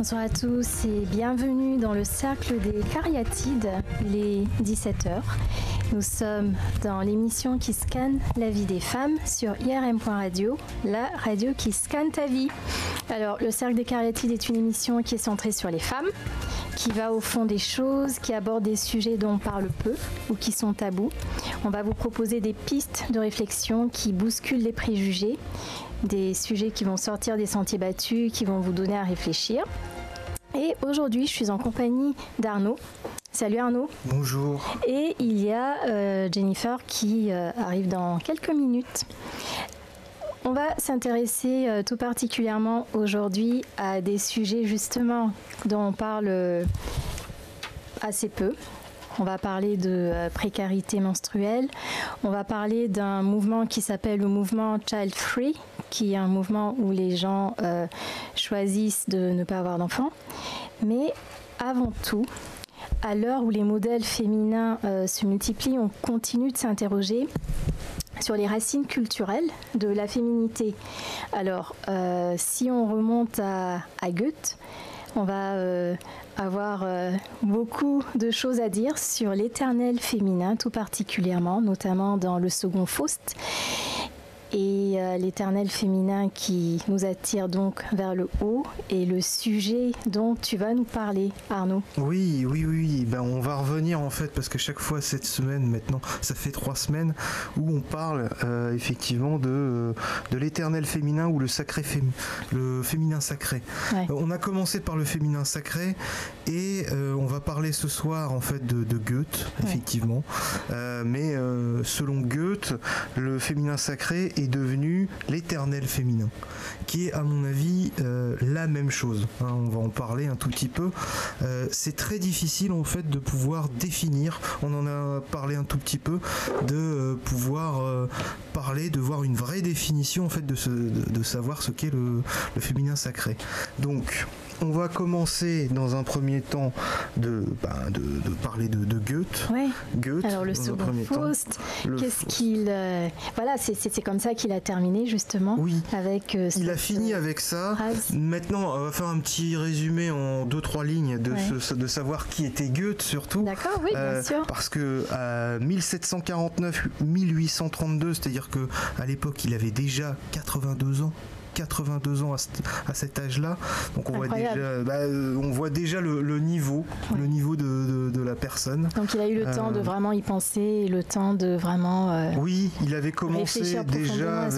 Bonsoir à tous et bienvenue dans le cercle des cariatides. Il est 17h. Nous sommes dans l'émission qui scanne la vie des femmes sur IRM.radio, la radio qui scanne ta vie. Alors, le cercle des cariatides est une émission qui est centrée sur les femmes, qui va au fond des choses, qui aborde des sujets dont on parle peu ou qui sont tabous. On va vous proposer des pistes de réflexion qui bousculent les préjugés, des sujets qui vont sortir des sentiers battus, qui vont vous donner à réfléchir. Et aujourd'hui, je suis en compagnie d'Arnaud. Salut Arnaud. Bonjour. Et il y a Jennifer qui arrive dans quelques minutes. On va s'intéresser tout particulièrement aujourd'hui à des sujets justement dont on parle assez peu. On va parler de précarité menstruelle. On va parler d'un mouvement qui s'appelle le mouvement Child Free, qui est un mouvement où les gens choisissent de ne pas avoir d'enfants. Mais avant tout, à l'heure où les modèles féminins se multiplient, on continue de s'interroger sur les racines culturelles de la féminité. Alors, si on remonte à Goethe, on va avoir beaucoup de choses à dire sur l'éternel féminin, tout particulièrement, notamment dans le second Faust. Et l'éternel féminin qui nous attire donc vers le haut et le sujet dont tu vas nous parler, Arnaud. Oui. Ben, on va revenir en fait parce que chaque fois cette semaine maintenant, ça fait 3 semaines où on parle effectivement de l'éternel féminin ou le féminin sacré. Ouais. On a commencé par le féminin sacré et on va parler ce soir en fait de Goethe, effectivement. Ouais. Mais selon Goethe, le féminin sacré est devenu l'éternel féminin, qui est à mon avis la même chose. On va en parler un tout petit peu. C'est très difficile en fait de pouvoir définir, on en a parlé un tout petit peu, de pouvoir parler, de voir une vraie définition en fait de savoir ce qu'est le féminin sacré. Donc on va commencer dans un premier temps de parler de Goethe. Ouais. Goethe. Alors le second Faust, qu'est-ce qu'il... voilà, c'est comme ça qu'il a terminé justement. Oui. Avec, il a fini avec ça. Phrase. Maintenant, on va faire un petit résumé en 2-3 lignes de savoir qui était Goethe surtout. D'accord, oui, bien sûr. Parce que 1749-1832, c'est-à-dire que à l'époque, il avait déjà 82 ans. 82 ans à cet âge-là, donc on voit déjà le niveau, le niveau de la personne. Donc il a eu le temps de vraiment y penser, et le temps de vraiment. Oui, il avait commencé déjà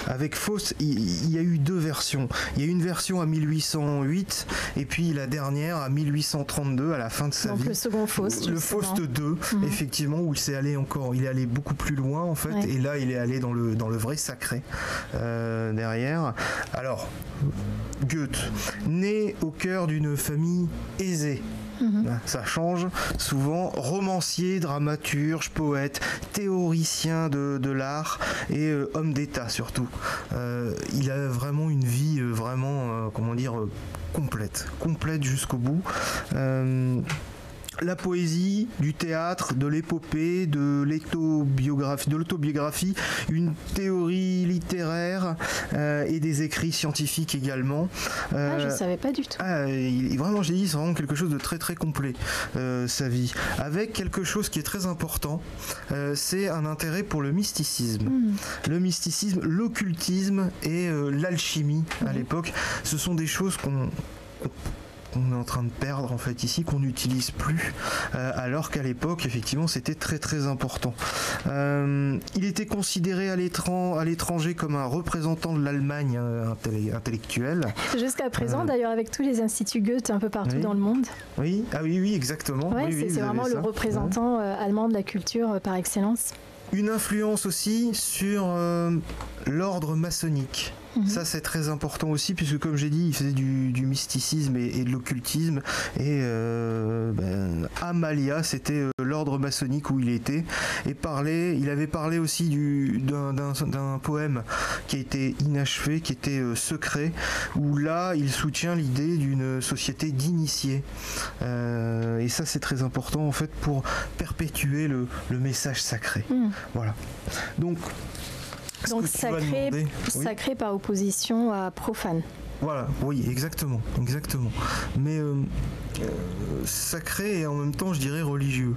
avec Faust. Il y a eu 2 versions. Il y a une version à 1808 et puis la dernière à 1832 à la fin de sa vie. Donc le second Faust. Le Faust 2, effectivement, où il est allé beaucoup plus loin en fait, et là il est allé dans le vrai sacré derrière. Alors, Goethe, né au cœur d'une famille aisée. Ça change souvent. Romancier, dramaturge, poète, théoricien de l'art et homme d'État surtout. Il a vraiment une vie complète jusqu'au bout. La poésie, du théâtre, de l'épopée, de l'autobiographie, une théorie littéraire et des écrits scientifiques également. Je ne savais pas du tout. Vraiment, j'ai dit, c'est vraiment quelque chose de très très complet, sa vie. Avec quelque chose qui est très important, c'est un intérêt pour le mysticisme. Le mysticisme, l'occultisme et l'alchimie à l'époque, ce sont des choses qu'on est en train de perdre en fait ici, qu'on n'utilise plus, alors qu'à l'époque effectivement c'était très très important. Il était considéré à l'étranger comme un représentant de l'Allemagne intellectuelle. Jusqu'à présent d'ailleurs, avec tous les instituts Goethe un peu partout dans le monde. Oui, exactement. C'est vraiment le représentant allemand de la culture par excellence. Une influence aussi sur l'ordre maçonnique. Ça c'est très important aussi, puisque comme j'ai dit, il faisait du mysticisme et de l'occultisme, et Amalia, c'était l'ordre maçonnique où il était, et il avait parlé aussi d'un poème qui a été inachevé, qui était secret, où là il soutient l'idée d'une société d'initiés, et ça c'est très important en fait pour perpétuer le message sacré. Voilà. Donc sacré par opposition à profane. Voilà, oui, exactement. Mais sacré et en même temps, je dirais religieux.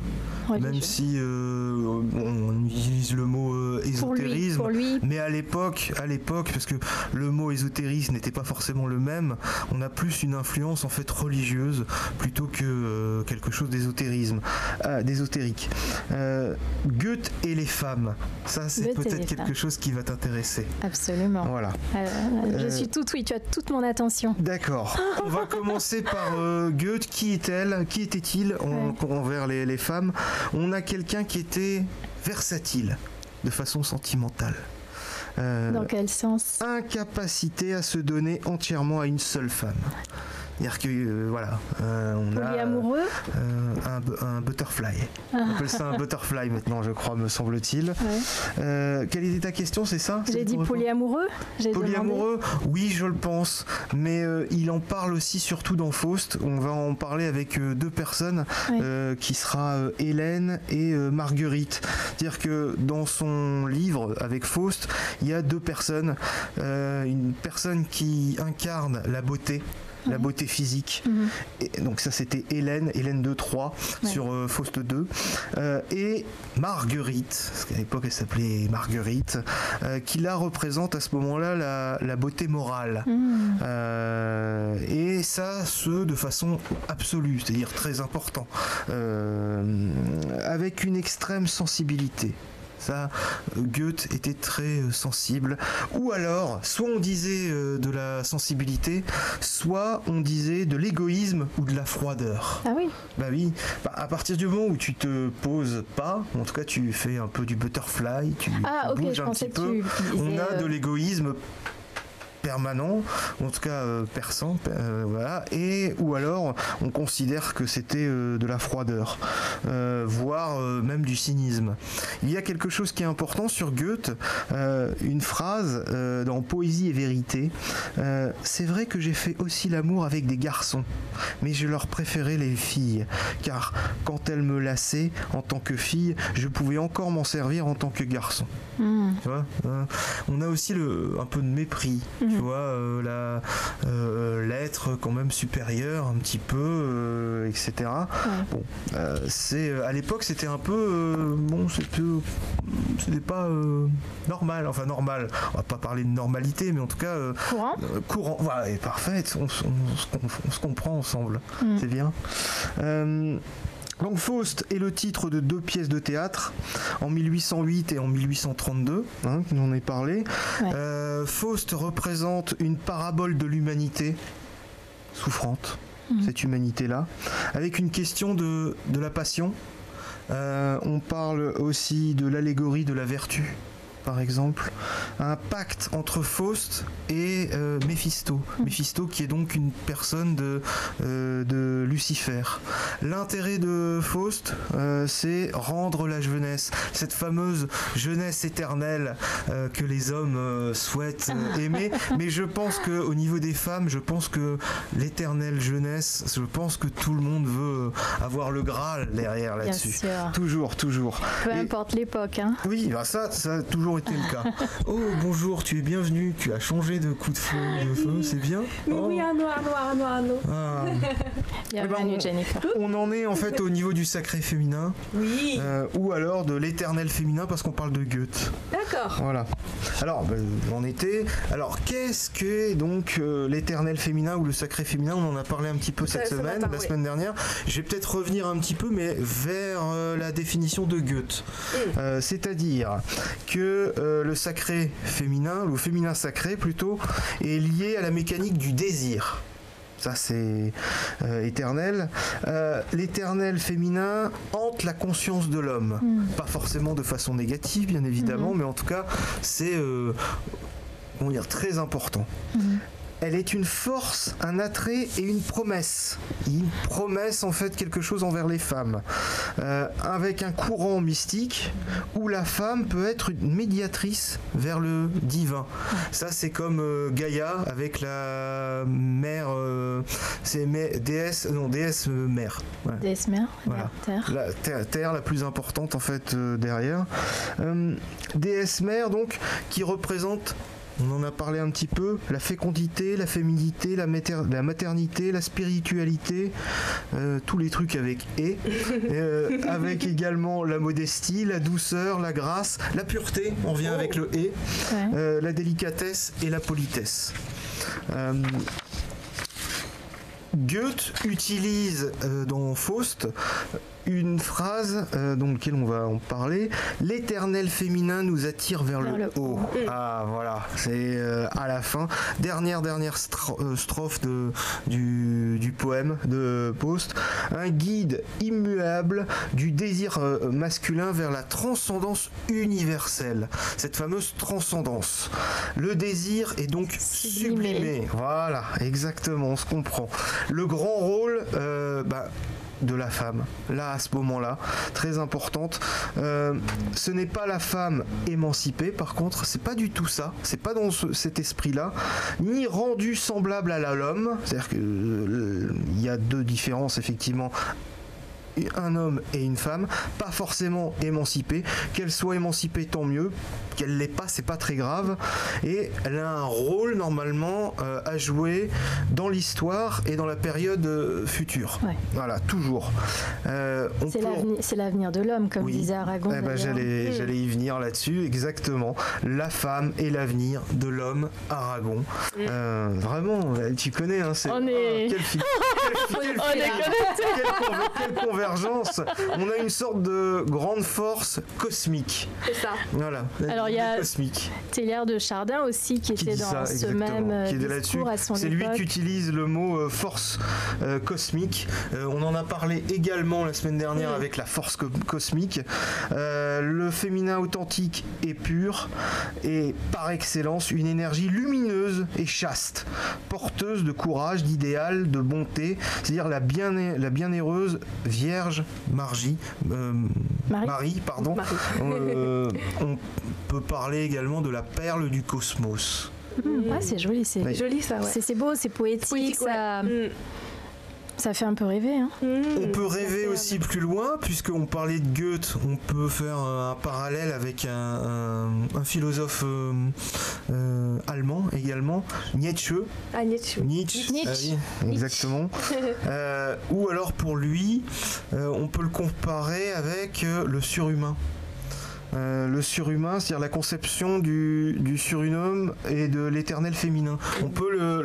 Même si on utilise le mot ésotérisme, pour lui. mais à l'époque, parce que le mot ésotérisme n'était pas forcément le même, on a plus une influence en fait religieuse plutôt que quelque chose d'ésotérique. Goethe et les femmes, ça c'est peut-être quelque chose qui va t'intéresser. Absolument. Voilà. Je suis toute oui, tu as toute mon attention. D'accord. On va commencer par Goethe. Qui était-il envers les femmes? On a quelqu'un qui était versatile de façon sentimentale. Dans quel sens? Incapacité à se donner entièrement à une seule femme. C'est-à-dire que on polyamoureux, un butterfly. On appelle ça un butterfly maintenant, je crois, me semble-t-il. Ouais. Quelle était ta question, c'est ça? J'ai dit polyamoureux. Polyamoureux, oui, je le pense, mais il en parle aussi surtout dans Faust. On va en parler avec deux personnes, qui sera Hélène et Marguerite. C'est-à-dire que dans son livre avec Faust, il y a deux personnes, une personne qui incarne la beauté. La beauté physique. Et donc ça c'était Hélène 2-3 sur Faust 2. Et Marguerite, parce qu'à l'époque elle s'appelait Marguerite, qui la représente à ce moment-là la beauté morale. Et ça, de façon absolue, c'est-à-dire très important. Avec une extrême sensibilité. Ça, Goethe était très sensible. Ou alors, soit on disait de la sensibilité, soit on disait de l'égoïsme ou de la froideur. Ah oui. Bah oui. À partir du moment où tu te poses pas, en tout cas tu fais un peu du butterfly, tu bouges un petit peu, on a de l'égoïsme permanent, en tout cas perçant, voilà, et ou alors on considère que c'était de la froideur, voire même du cynisme. Il y a quelque chose qui est important sur Goethe, une phrase dans Poésie et vérité, c'est vrai que j'ai fait aussi l'amour avec des garçons, mais je leur préférais les filles, car quand elles me lassaient en tant que fille, je pouvais encore m'en servir en tant que garçon. Tu vois, on a aussi un peu de mépris. Tu vois, l'être quand même supérieur un petit peu, etc. Bon, à l'époque c'était un peu c'était pas normal, enfin normal, on va pas parler de normalité, mais en tout cas courant, voilà, et parfait, on se comprend ensemble, c'est bien. Donc Faust est le titre de deux pièces de théâtre en 1808 et en 1832, j'en ai parlé. Faust représente une parabole de l'humanité souffrante, cette humanité-là, avec une question de la passion. On parle aussi de l'allégorie de la vertu, par exemple, un pacte entre Faust et Méphisto. Méphisto qui est donc une personne de Lucifer. L'intérêt de Faust, c'est rendre la jeunesse, cette fameuse jeunesse éternelle que les hommes souhaitent aimer. Mais je pense qu'au niveau des femmes, je pense que l'éternelle jeunesse, je pense que tout le monde veut avoir le Graal derrière là-dessus. Toujours. Peu importe l'époque. Oui, bah ça a toujours été le cas. Oh bonjour, tu es bienvenue, tu as changé de coup de feu, c'est bien. Oui, un noir. Bienvenue Jennifer. On en est en fait au niveau du sacré féminin, ou alors de l'éternel féminin parce qu'on parle de Goethe. D'accord. Voilà. Alors, on était. Alors, qu'est-ce que donc l'éternel féminin ou le sacré féminin? On en a parlé un petit peu cette semaine, la semaine dernière. Je vais peut-être revenir un petit peu, mais vers la définition de Goethe. C'est-à-dire que le sacré féminin, ou le féminin sacré plutôt, est lié à la mécanique du désir. Ça c'est éternel. L'éternel féminin hante la conscience de l'homme. Pas forcément de façon négative, bien évidemment, mais en tout cas, c'est très important. Elle est une force, un attrait et une promesse. Une promesse, en fait, quelque chose envers les femmes. Avec un courant mystique où la femme peut être une médiatrice vers le divin. Ça, c'est comme Gaïa avec la mère... déesse mère. Ouais. Déesse mère, voilà. Terre. La terre la plus importante, en fait, derrière. Déesse mère, donc, qui représente on en a parlé un petit peu, la fécondité, la féminité, la maternité, la spiritualité, tous les trucs avec avec également la modestie, la douceur, la grâce, la pureté, on revient avec le la délicatesse et la politesse. Goethe utilise dans Faust une phrase dans laquelle on va en parler. L'éternel féminin nous attire vers le haut. Ah voilà, c'est à la fin. Dernière strophe du poème de Faust. Un guide immuable du désir masculin vers la transcendance universelle. Cette fameuse transcendance. Le désir est donc sublimé. Voilà, exactement, on se comprend. Le grand rôle de la femme, là à ce moment-là, très importante. Ce n'est pas la femme émancipée, par contre, c'est pas du tout ça, c'est pas dans cet esprit-là, ni rendue semblable à l'homme, c'est-à-dire qu'il y a deux différences effectivement. Un homme et une femme, pas forcément émancipée, qu'elle soit émancipée tant mieux, qu'elle l'est pas, c'est pas très grave, et elle a un rôle normalement à jouer dans l'histoire et dans la période future. Voilà, toujours. C'est l'avenir de l'homme, comme disait Aragon. J'allais y venir là-dessus, exactement. La femme est l'avenir de l'homme, Aragon. Vraiment, tu connais, hein, c'est... Quelle convergence. On a une sorte de grande force cosmique. C'est ça. Voilà. Alors il y a cosmique. Teilhard de Chardin aussi qui était dans ce même discours à son époque. C'est lui qui utilise le mot force cosmique. On en a parlé également la semaine dernière avec la force cosmique. Le féminin authentique et pur et par excellence une énergie lumineuse et chaste, porteuse de courage, d'idéal, de bonté, c'est-à-dire la bienheureuse Vierge Marie. On peut parler également de la perle du cosmos. C'est joli, c'est joli ça. C'est beau, c'est poétique, ça fait un peu rêver. Hein. On peut rêver aussi plus loin, puisqu'on parlait de Goethe, on peut faire un parallèle avec un philosophe allemand également, Nietzsche. Nietzsche. Exactement. Ou alors pour lui, on peut le comparer avec le surhumain. Le surhumain, c'est-à-dire la conception du surhumain et de l'éternel féminin. On peut le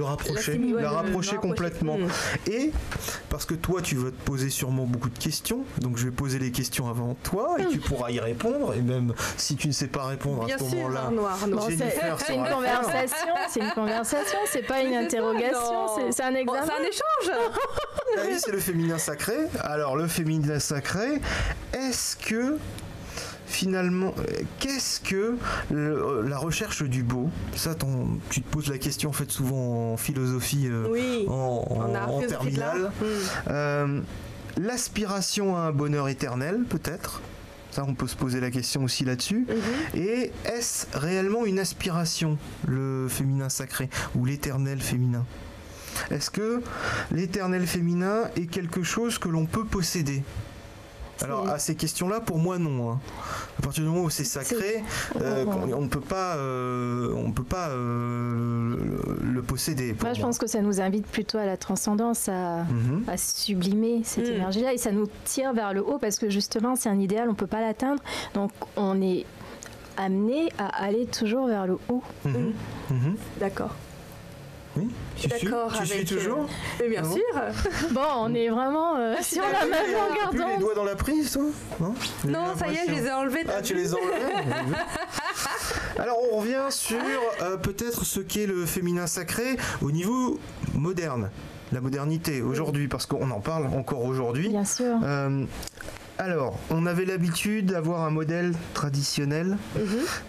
rapprocher complètement. Et parce que toi, tu vas te poser sûrement beaucoup de questions, donc je vais poser les questions avant toi et tu pourras y répondre. Et même si tu ne sais pas répondre à ce moment-là, c'est une conversation, c'est pas une interrogation, c'est un examen. C'est un échange. Oui, c'est le féminin sacré. Alors le féminin sacré, est-ce que finalement, qu'est-ce que la recherche du beau? Ça, tu te poses la question en fait souvent en philosophie, en terminale. L'aspiration à un bonheur éternel, peut-être. Ça, on peut se poser la question aussi là-dessus. Et est-ce réellement une aspiration, le féminin sacré ou l'éternel féminin? Est-ce que l'éternel féminin est quelque chose que l'on peut posséder? Alors à ces questions-là, pour moi non. Hein. À partir du moment où c'est sacré, on ne peut pas le posséder. Moi, je pense que ça nous invite plutôt à la transcendance, à sublimer cette énergie-là, et ça nous tire vers le haut parce que justement, c'est un idéal, on ne peut pas l'atteindre, donc on est amené à aller toujours vers le haut. D'accord. Oui, d'accord. Tu suis toujours Mais bien sûr. Bon, on est vraiment sur la même longueur d'onde. Plus les doigts dans la prise, toi? Non, ça y est, je les ai enlevés. Ah, tu les as enlevés. Alors, on revient sur peut-être ce qu'est le féminin sacré au niveau moderne, la modernité aujourd'hui, parce qu'on en parle encore aujourd'hui. Bien sûr. Alors, on avait l'habitude d'avoir un modèle traditionnel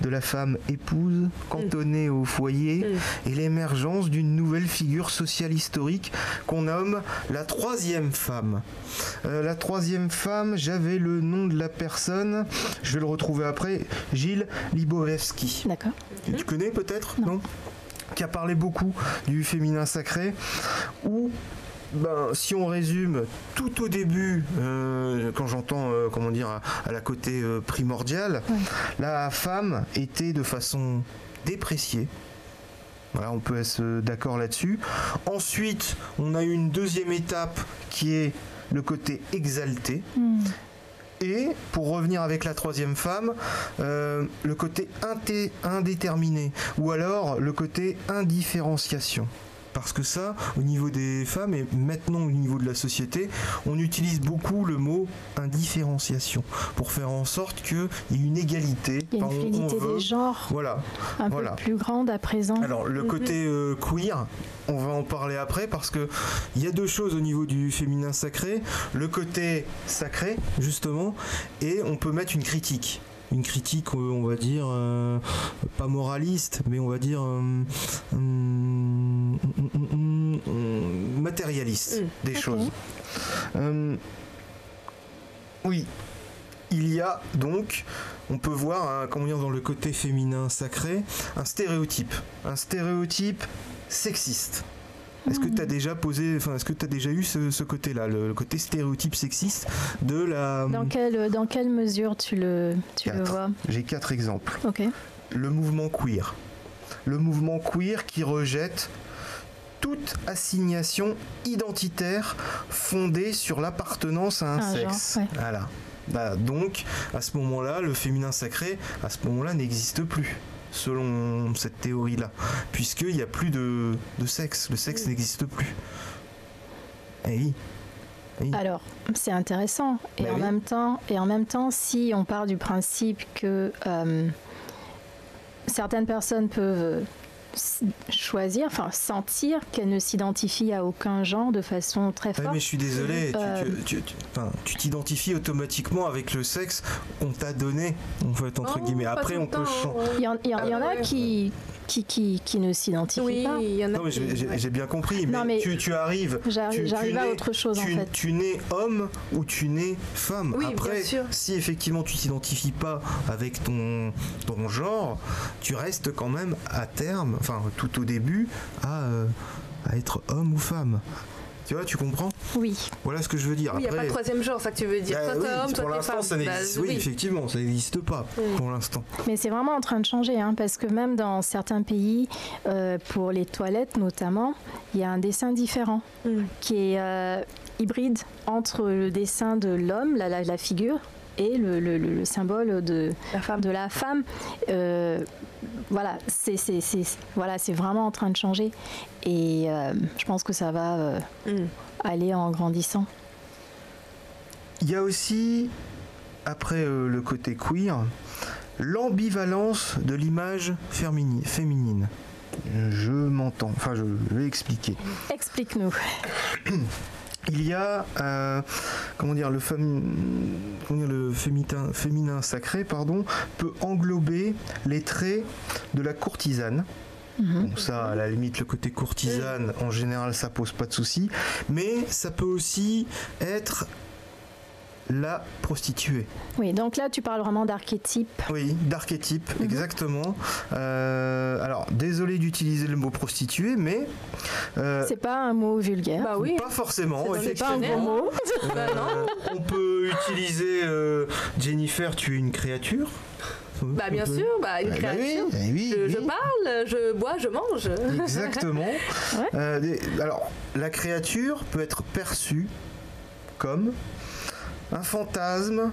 de la femme épouse, cantonnée au foyer, et l'émergence d'une nouvelle figure sociale historique qu'on nomme la troisième femme. La troisième femme, j'avais le nom de la personne, je vais le retrouver après, Gilles Lipovetsky. D'accord. Tu connais peut-être? Non. Qui a parlé beaucoup du féminin sacré, où si on résume tout au début, quand j'entends à la côté primordial, la femme était de façon dépréciée. Voilà, on peut être d'accord là-dessus. Ensuite, on a eu une deuxième étape qui est le côté exalté. Et pour revenir avec la troisième femme, le côté indéterminé, ou alors le côté indifférenciation. Parce que ça, au niveau des femmes et maintenant au niveau de la société, on utilise beaucoup le mot indifférenciation pour faire en sorte qu'il y ait une égalité. Il y a une fluidité des genres un peu plus grande à présent. Alors le côté queer, on va en parler après parce que il y a deux choses au niveau du féminin sacré. Le côté sacré, justement, et on peut mettre une critique. Une critique, on va dire, pas moraliste, mais on va dire matérialiste des choses. Oui, il y a donc, on peut voir, dans le côté féminin sacré, un stéréotype sexiste. Est-ce que tu as déjà eu ce côté-là, le côté stéréotype sexiste de la... Dans quelle mesure tu le vois? J'ai 4 exemples. Ok. Le mouvement queer. Le mouvement queer qui rejette toute assignation identitaire fondée sur l'appartenance à un sexe. Genre, Voilà. Donc, à ce moment-là, le féminin sacré, n'existe plus. Selon cette théorie-là, puisqu'il n'y a plus de sexe, le sexe n'existe plus. Oui. Alors, c'est intéressant. En même temps, si on part du principe que certaines personnes peuvent choisir, sentir qu'elles ne s'identifient à aucun genre de façon très forte. Mais je suis désolé, tu t'identifies automatiquement avec le sexe qu'on t'a donné, en fait, entre guillemets. Après, on peut changer. Il y en a qui ne s'identifient pas. Il y en a. Non, mais j'ai bien compris. Mais tu arrives. J'arrive à autre chose, en fait. Tu nais homme ou tu nais femme. Oui, après, bien sûr. si effectivement tu t'identifies pas avec ton genre, tu restes quand même à terme, tout au début, à être homme ou femme. Tu vois, tu comprends? Oui. Voilà ce que je veux dire. Oui, il n'y a pas de troisième genre, ça que tu veux dire. Soit t'es homme, soit pour t'es l'instant, femme. ça n'existe. Oui, effectivement, ça n'existe pas pour l'instant. Mais c'est vraiment en train de changer, parce que même dans certains pays, pour les toilettes notamment, il y a un dessin différent qui est hybride entre le dessin de l'homme, la figure, et le symbole de la femme. C'est vraiment en train de changer. Et je pense que ça va aller en grandissant. Il y a aussi, après le côté queer, l'ambivalence de l'image féminine. Je m'entends. Je vais expliquer. Explique-nous. Il y a, le féminin sacré, peut englober les traits de la courtisane. Bon, ça, à la limite, le côté courtisane, en général, ça pose pas de souci. Mais ça peut aussi être la prostituée. Oui, donc là, tu parles vraiment d'archétype. Oui, d'archétype, exactement. Alors, désolé d'utiliser le mot prostituée, mais... c'est pas un mot vulgaire. Bah oui. Pas forcément, effectivement. C'est pas un gros mot. On peut utiliser Jennifer, tu es une créature. Bien sûr, une créature. Je parle, je bois, je mange. Exactement. Alors, la créature peut être perçue comme un fantasme,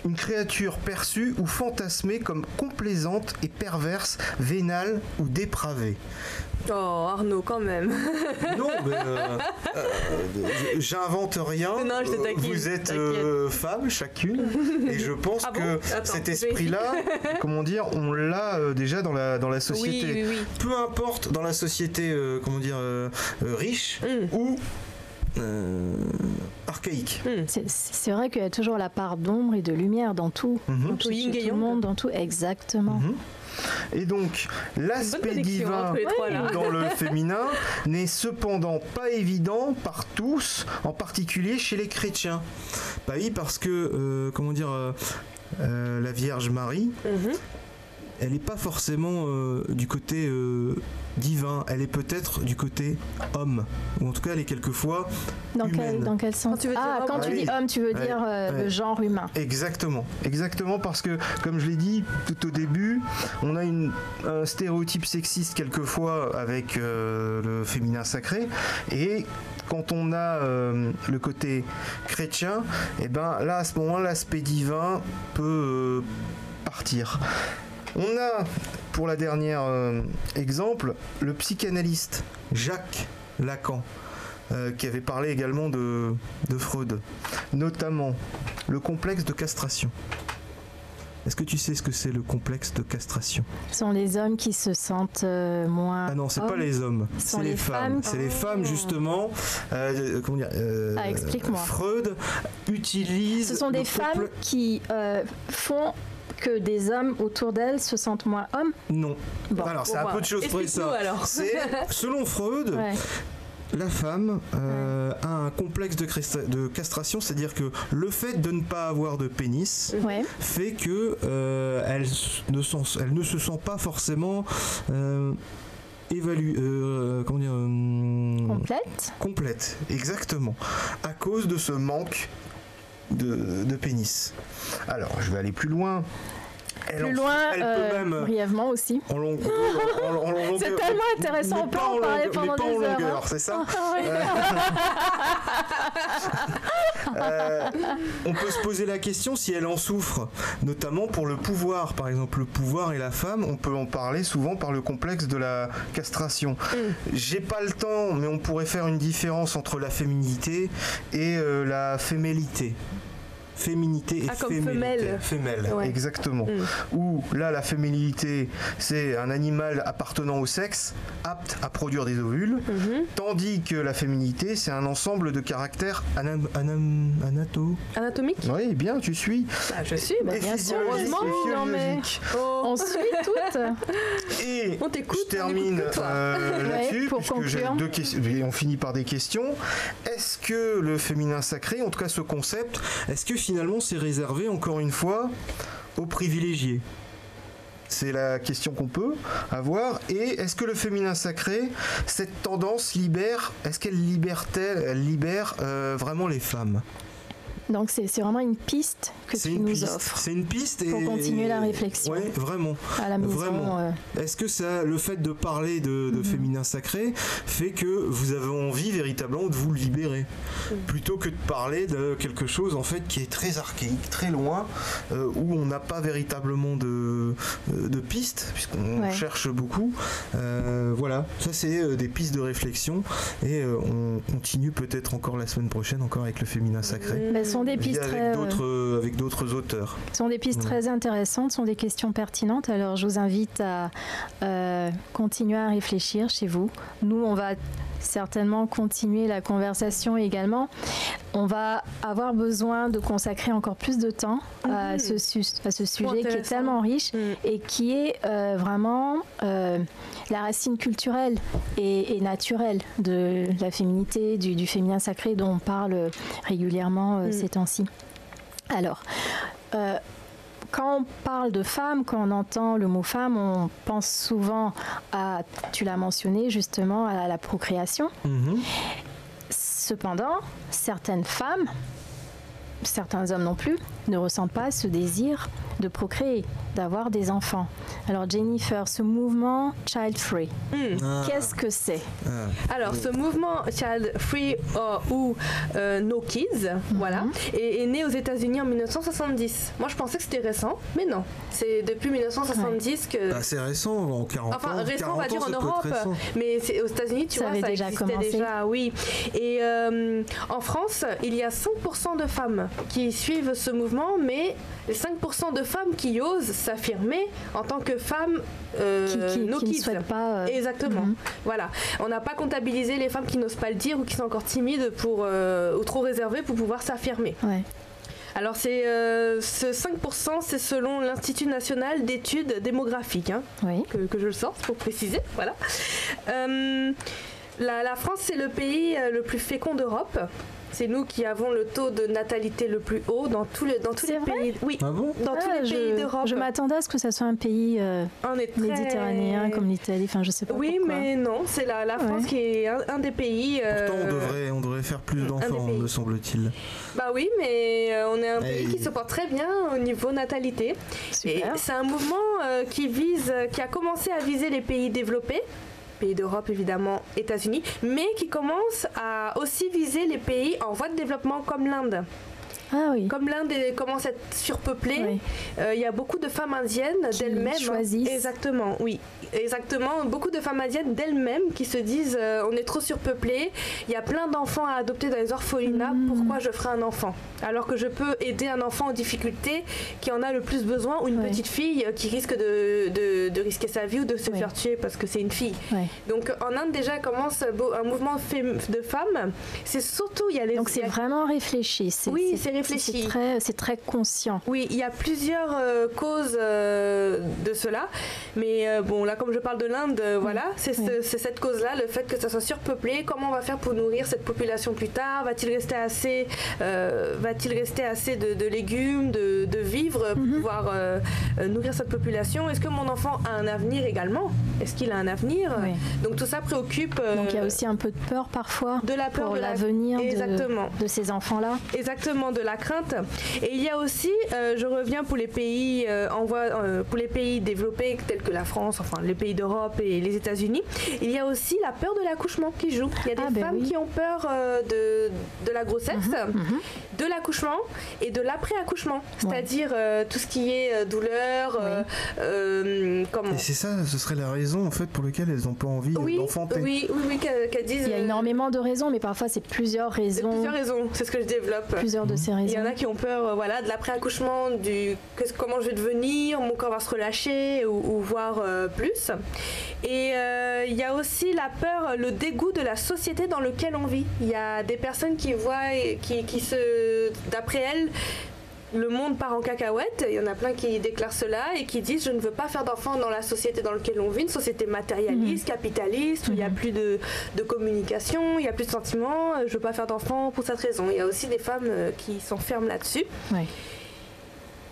une créature perçue ou fantasmée comme complaisante et perverse, vénale ou dépravée. Oh Arnaud, quand même. Non, mais j'invente rien. Non, je te taquine. Vous êtes femmes chacune, et je pense que cet esprit-là, on l'a déjà dans la société. Oui. Peu importe dans la société, riche ou archaïque. C'est vrai qu'il y a toujours la part d'ombre et de lumière dans tout. Dans tout le monde, dans tout, exactement. Et donc, l'aspect divin dans le féminin n'est cependant pas évident par tous, en particulier chez les chrétiens. Bah oui, parce que, la Vierge Marie, elle n'est pas forcément du côté divin, elle est peut-être du côté homme, ou en tout cas elle est quelquefois humaine. Dans quel sens? Quand tu dis homme, tu veux dire le genre humain. Exactement, parce que comme je l'ai dit tout au début, on a un stéréotype sexiste quelquefois avec le féminin sacré, et quand on a le côté chrétien, et ben là à ce moment l'aspect divin peut partir. On a pour la dernière exemple le psychanalyste Jacques Lacan, qui avait parlé également de Freud, notamment le complexe de castration. Est-ce que tu sais ce que c'est le complexe de castration? Ce sont les hommes qui se sentent moins... Ah non, c'est pas les hommes, c'est les femmes. C'est les femmes justement. Comment dire explique-moi. Freud utilise... Ce sont des femmes qui font que des hommes autour d'elles se sentent moins hommes? Non. Bon. Alors c'est un peu de choses près ça. C'est, selon Freud... Ouais. La femme a un complexe de castration, c'est-à-dire que le fait de ne pas avoir de pénis fait que elle ne se sent pas forcément complète, exactement, à cause de ce manque de pénis. Alors, je vais aller plus loin. Elle peut même, brièvement aussi. C'est tellement intéressant, on peut en parler pendant des heures. Longueur, c'est ça. On peut se poser la question si elle en souffre, notamment pour le pouvoir. Par exemple, le pouvoir et la femme, on peut en parler souvent par le complexe de la castration. J'ai pas le temps, mais on pourrait faire une différence entre la féminité et la fémélité. Féminité et femelle, ouais. Exactement. Où là la féminité c'est un animal appartenant au sexe apte à produire des ovules, tandis que la féminité c'est un ensemble de caractères anatomiques. Oui, bien, tu suis. Je suis, bien sûr, heureusement. On suit toutes. Et on t'écoute, je termine là-dessus puisque j'ai 2 questions. On finit par des questions. Est-ce que le féminin sacré, en tout cas ce concept, est-ce que finalement c'est réservé encore une fois aux privilégiés? C'est la question qu'on peut avoir. Et est-ce que le féminin sacré, cette tendance est-ce qu'elle libère vraiment les femmes? Donc c'est vraiment une piste que tu nous offres. C'est une piste pour continuer la réflexion. Oui, vraiment. À la maison. Vraiment. Est-ce que le fait de parler de féminin sacré fait que vous avez envie véritablement de vous libérer, plutôt que de parler de quelque chose en fait qui est très archaïque, très loin, où on n'a pas véritablement de pistes, puisqu'on cherche beaucoup. Voilà, ça c'est des pistes de réflexion, et on continue peut-être encore la semaine prochaine, encore avec le féminin sacré. Sont des pistes avec d'autres auteurs. Ce sont des pistes très intéressantes, ce sont des questions pertinentes. Alors je vous invite à continuer à réfléchir chez vous. Nous, on va certainement continuer la conversation également. On va avoir besoin de consacrer encore plus de temps à ce sujet qui est tellement riche et qui est vraiment la racine culturelle et naturelle de la féminité, du féminin sacré dont on parle régulièrement ces temps-ci. Alors, quand on parle de femme, quand on entend le mot femme, on pense souvent à, tu l'as mentionné justement, à la procréation. Cependant, certaines femmes, certains hommes non plus, ne ressentent pas ce désir de procréer, d'avoir des enfants. Alors Jennifer, ce mouvement Child Free, qu'est-ce que c'est? Alors ce mouvement Child Free ou No Kids, voilà, est né aux États-Unis en 1970. Moi je pensais que c'était récent, mais non. C'est depuis 1970 que... c'est récent, en 40 ans. Enfin récent on va dire en Europe, mais aux États-Unis tu vois, ça existait déjà, oui. Et en France, il y a 5% de femmes qui suivent ce mouvement, mais les 5% de femmes qui osent s'affirmer en tant que femmes qui ne souhaitent pas... Exactement. Voilà. On n'a pas comptabilisé les femmes qui n'osent pas le dire ou qui sont encore timides ou trop réservées pour pouvoir s'affirmer. Ouais. Alors ce 5%, c'est selon l'Institut national d'études démographiques, que je le sorte pour préciser. Voilà. La France, c'est le pays le plus fécond d'Europe. C'est nous qui avons le taux de natalité le plus haut dans tous les pays. Oui, ah bon dans tous les pays d'Europe. Je m'attendais à ce que ça soit un pays méditerranéen comme l'Italie, enfin je sais pas pourquoi. Mais non, c'est la France qui est un des pays... Pourtant on devrait faire plus d'enfants, me semble-t-il. Bah oui, mais on est un pays qui se porte très bien au niveau natalité. Super. Et c'est un mouvement qui a commencé à viser les pays développés, pays d'Europe évidemment, États-Unis, mais qui commence à aussi viser les pays en voie de développement comme l'Inde. Ah oui. Comme l'Inde commence à être surpeuplée, il y a beaucoup de femmes indiennes d'elles-mêmes. Choisissent. Exactement, oui. Exactement, beaucoup de femmes indiennes d'elles-mêmes qui se disent on est trop surpeuplé, il y a plein d'enfants à adopter dans les orphelinats, pourquoi je ferai un enfant? Alors que je peux aider un enfant en difficulté qui en a le plus besoin, ou une petite fille qui risque de risquer sa vie ou de se faire tuer parce que c'est une fille. Donc en Inde déjà commence un mouvement de femmes. C'est surtout Donc c'est vraiment réfléchi. Oui, c'est réfléchi. C'est très conscient. Oui, il y a plusieurs causes de cela, mais bon là comme je parle de l'Inde, voilà, c'est cette cause-là, le fait que ça soit surpeuplé. Comment on va faire pour nourrir cette population plus tard? Va-t-il rester assez de légumes, de vivres pour pouvoir nourrir cette population? Est-ce que mon enfant a un avenir également? Est-ce qu'il a un avenir? Donc tout ça préoccupe. Donc il y a aussi un peu de peur parfois de la peur pour l'avenir de ces enfants-là. Exactement, de la crainte. Et il y a aussi, je reviens pour les pays pour les pays développés tels que la France, enfin les pays d'Europe et les États-Unis, il y a aussi la peur de l'accouchement qui joue. Il y a des femmes qui ont peur de la grossesse, de l'accouchement et de l'après-accouchement, c'est-à-dire tout ce qui est douleur. Et c'est ça, ce serait la raison en fait pour laquelle elles n'ont pas envie d'enfanter. Oui, qu'elles disent. Il y a énormément de raisons, mais parfois c'est plusieurs raisons. Plusieurs raisons, c'est ce que je développe. Plusieurs de ces raisons. Il y en a qui ont peur, de l'après-accouchement, comment je vais devenir, mon corps va se relâcher ou voir plus. Et il y a aussi la peur, le dégoût de la société dans laquelle on vit. Il y a des personnes qui voient, d'après elles, le monde part en cacahuète. Il y en a plein qui déclarent cela et qui disent je ne veux pas faire d'enfants dans la société dans laquelle on vit, une société matérialiste, capitaliste, où il n'y a plus de communication, il n'y a plus de sentiments, je ne veux pas faire d'enfants pour cette raison. Il y a aussi des femmes qui s'enferment là-dessus.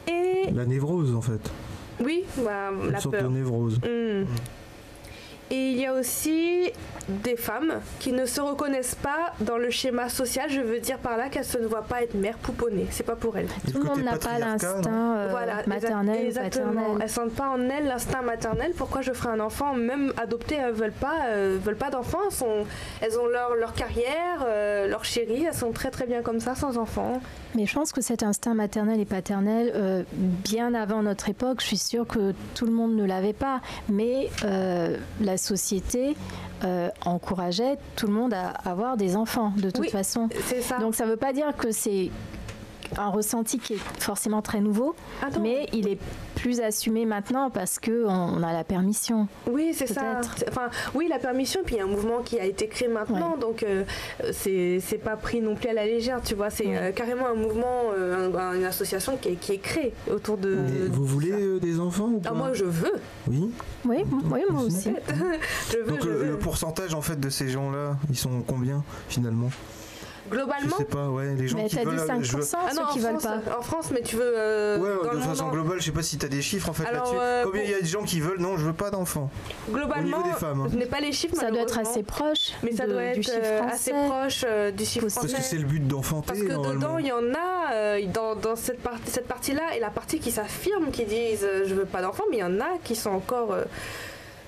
Et la névrose en fait. Oui, la sorte peur. de névrose. Et il y a aussi des femmes qui ne se reconnaissent pas dans le schéma social. Je veux dire par là qu'elles ne se voient pas être mère pouponnée. C'est pas pour elles. Tout le monde n'a pas l'instinct maternel. Exactement. Paternel. Elles sentent pas en elles l'instinct maternel. Pourquoi je ferais un enfant? Même adoptées, elles veulent pas d'enfants. Elles ont leur carrière, leur chérie. Elles sont très très bien comme ça, sans enfants. Mais je pense que cet instinct maternel et paternel, bien avant notre époque, je suis sûre que tout le monde ne l'avait pas. Mais la société encourageait tout le monde à avoir des enfants, de toute façon. C'est ça. Donc ça ne veut pas dire que c'est un ressenti qui est forcément très nouveau, mais il est plus assumé maintenant parce qu'on a la permission. Oui, c'est ça. Oui, la permission, puis il y a un mouvement qui a été créé maintenant, donc c'est pas pris non plus à la légère, tu vois. C'est carrément un mouvement, une association qui est créée autour de... Vous voulez des enfants ou pas? Moi, je veux. Oui. Oui, moi aussi. Donc le pourcentage en fait de ces gens-là, ils sont combien finalement? Globalement, je sais pas, les gens qui veulent. Mais t'as dit 5%, ceux qui veulent pas. En France, mais tu veux. De façon globale, je sais pas si t'as des chiffres en fait là-dessus. Combien il y a des gens qui veulent? Non, je veux pas d'enfants. Globalement, au niveau des femmes. Je n'ai pas les chiffres. Ça doit être assez proche. Mais ça doit être assez proche du chiffre français. Parce que c'est le but d'enfanter. Parce que dedans, il y en a dans cette partie-là et la partie qui s'affirme, qui disent je veux pas d'enfants, mais il y en a qui sont encore.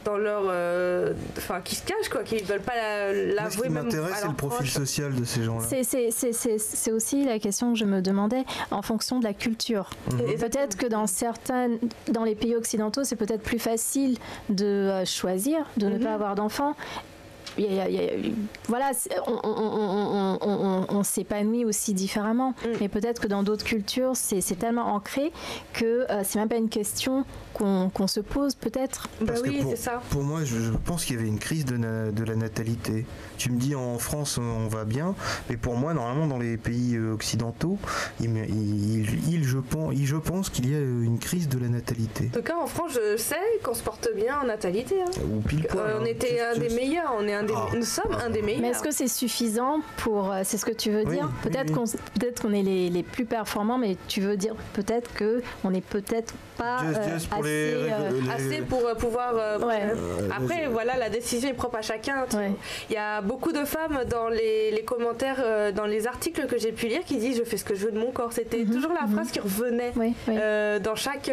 Dans leur qui se cachent quoi, qui ne veulent pas l'avouer. Ce qui m'intéresse, c'est le profil social de ces gens-là. C'est aussi la question que je me demandais en fonction de la culture. Peut-être que dans les pays occidentaux, c'est peut-être plus facile de choisir, de ne pas avoir d'enfants. On s'épanouit aussi différemment. Mais peut-être que dans d'autres cultures, c'est tellement ancré que c'est même pas une question qu'on se pose, peut-être. C'est ça. Pour moi, je pense qu'il y avait une crise de la natalité. Tu me dis en France, on va bien, mais pour moi, normalement, dans les pays occidentaux, je pense qu'il y a une crise de la natalité. En tout cas, en France, je sais qu'on se porte bien en natalité. Ou pile poil. On était un des meilleurs. On est un nous sommes un des meilleurs. Mais est-ce que c'est suffisant pour... c'est ce que tu veux dire? Peut-être qu'on est les plus performants, mais tu veux dire peut-être qu'on n'est peut-être pas assez pour pouvoir... Après, voilà, la décision est propre à chacun. Il y a beaucoup de femmes dans les commentaires, dans les articles que j'ai pu lire, qui disent « je fais ce que je veux de mon corps ». C'était toujours la phrase qui revenait dans chaque...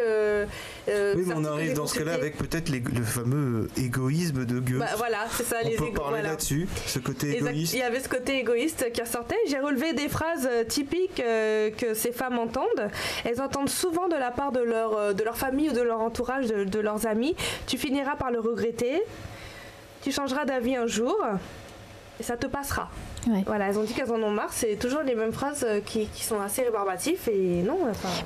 oui, mais on arrive dans ce cas-là avec peut-être le fameux égoïsme de Goethe. Voilà, c'est ça. On peut parler là-dessus, ce côté égoïste. Il y avait ce côté égoïste qui ressortait. J'ai relevé des phrases typiques que ces femmes entendent. Elles entendent souvent de la part de leur famille ou de leur entourage, de leurs amis. Tu finiras par le regretter. Tu changeras d'avis un jour. Et ça te passera. Voilà, elles ont dit qu'elles en ont marre. C'est toujours les mêmes phrases qui sont assez rébarbatives et non.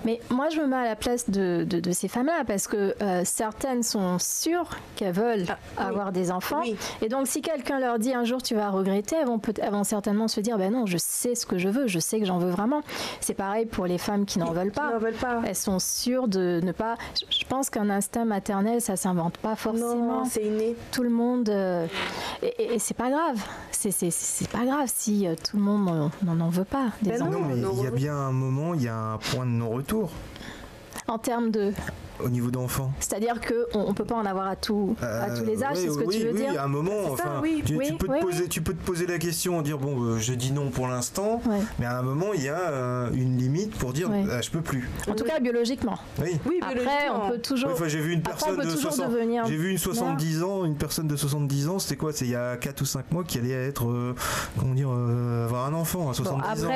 Mais moi, je me mets à la place de ces femmes-là parce que certaines sont sûres qu'elles veulent avoir des enfants. Et donc, si quelqu'un leur dit un jour tu vas regretter, elles vont certainement se dire ben non, je sais ce que je veux, je sais que j'en veux vraiment. C'est pareil pour les femmes qui n'en veulent pas. Elles sont sûres de ne pas. Je pense qu'un instinct maternel, ça s'invente pas forcément. Non, c'est inné. Tout le monde. Et c'est pas grave. C'est pas grave si tout le monde n'en veut pas des enfants. Non, mais il y a bien un moment, il y a un point de non-retour. En termes de... Au niveau d'enfants. C'est-à-dire qu'on ne peut pas en avoir à tous les âges, c'est ce que tu veux dire? Oui, à un moment, enfin, tu peux te poser la question, dire bon, je dis non pour l'instant, mais à un moment, il y a une limite pour dire je peux plus. En tout cas, biologiquement. Oui, après, on peut toujours... j'ai vu une personne de 70 ans, une personne de 70 ans, c'était quoi? C'est il y a 4 ou 5 mois qui allait être, avoir un enfant à 70 ans.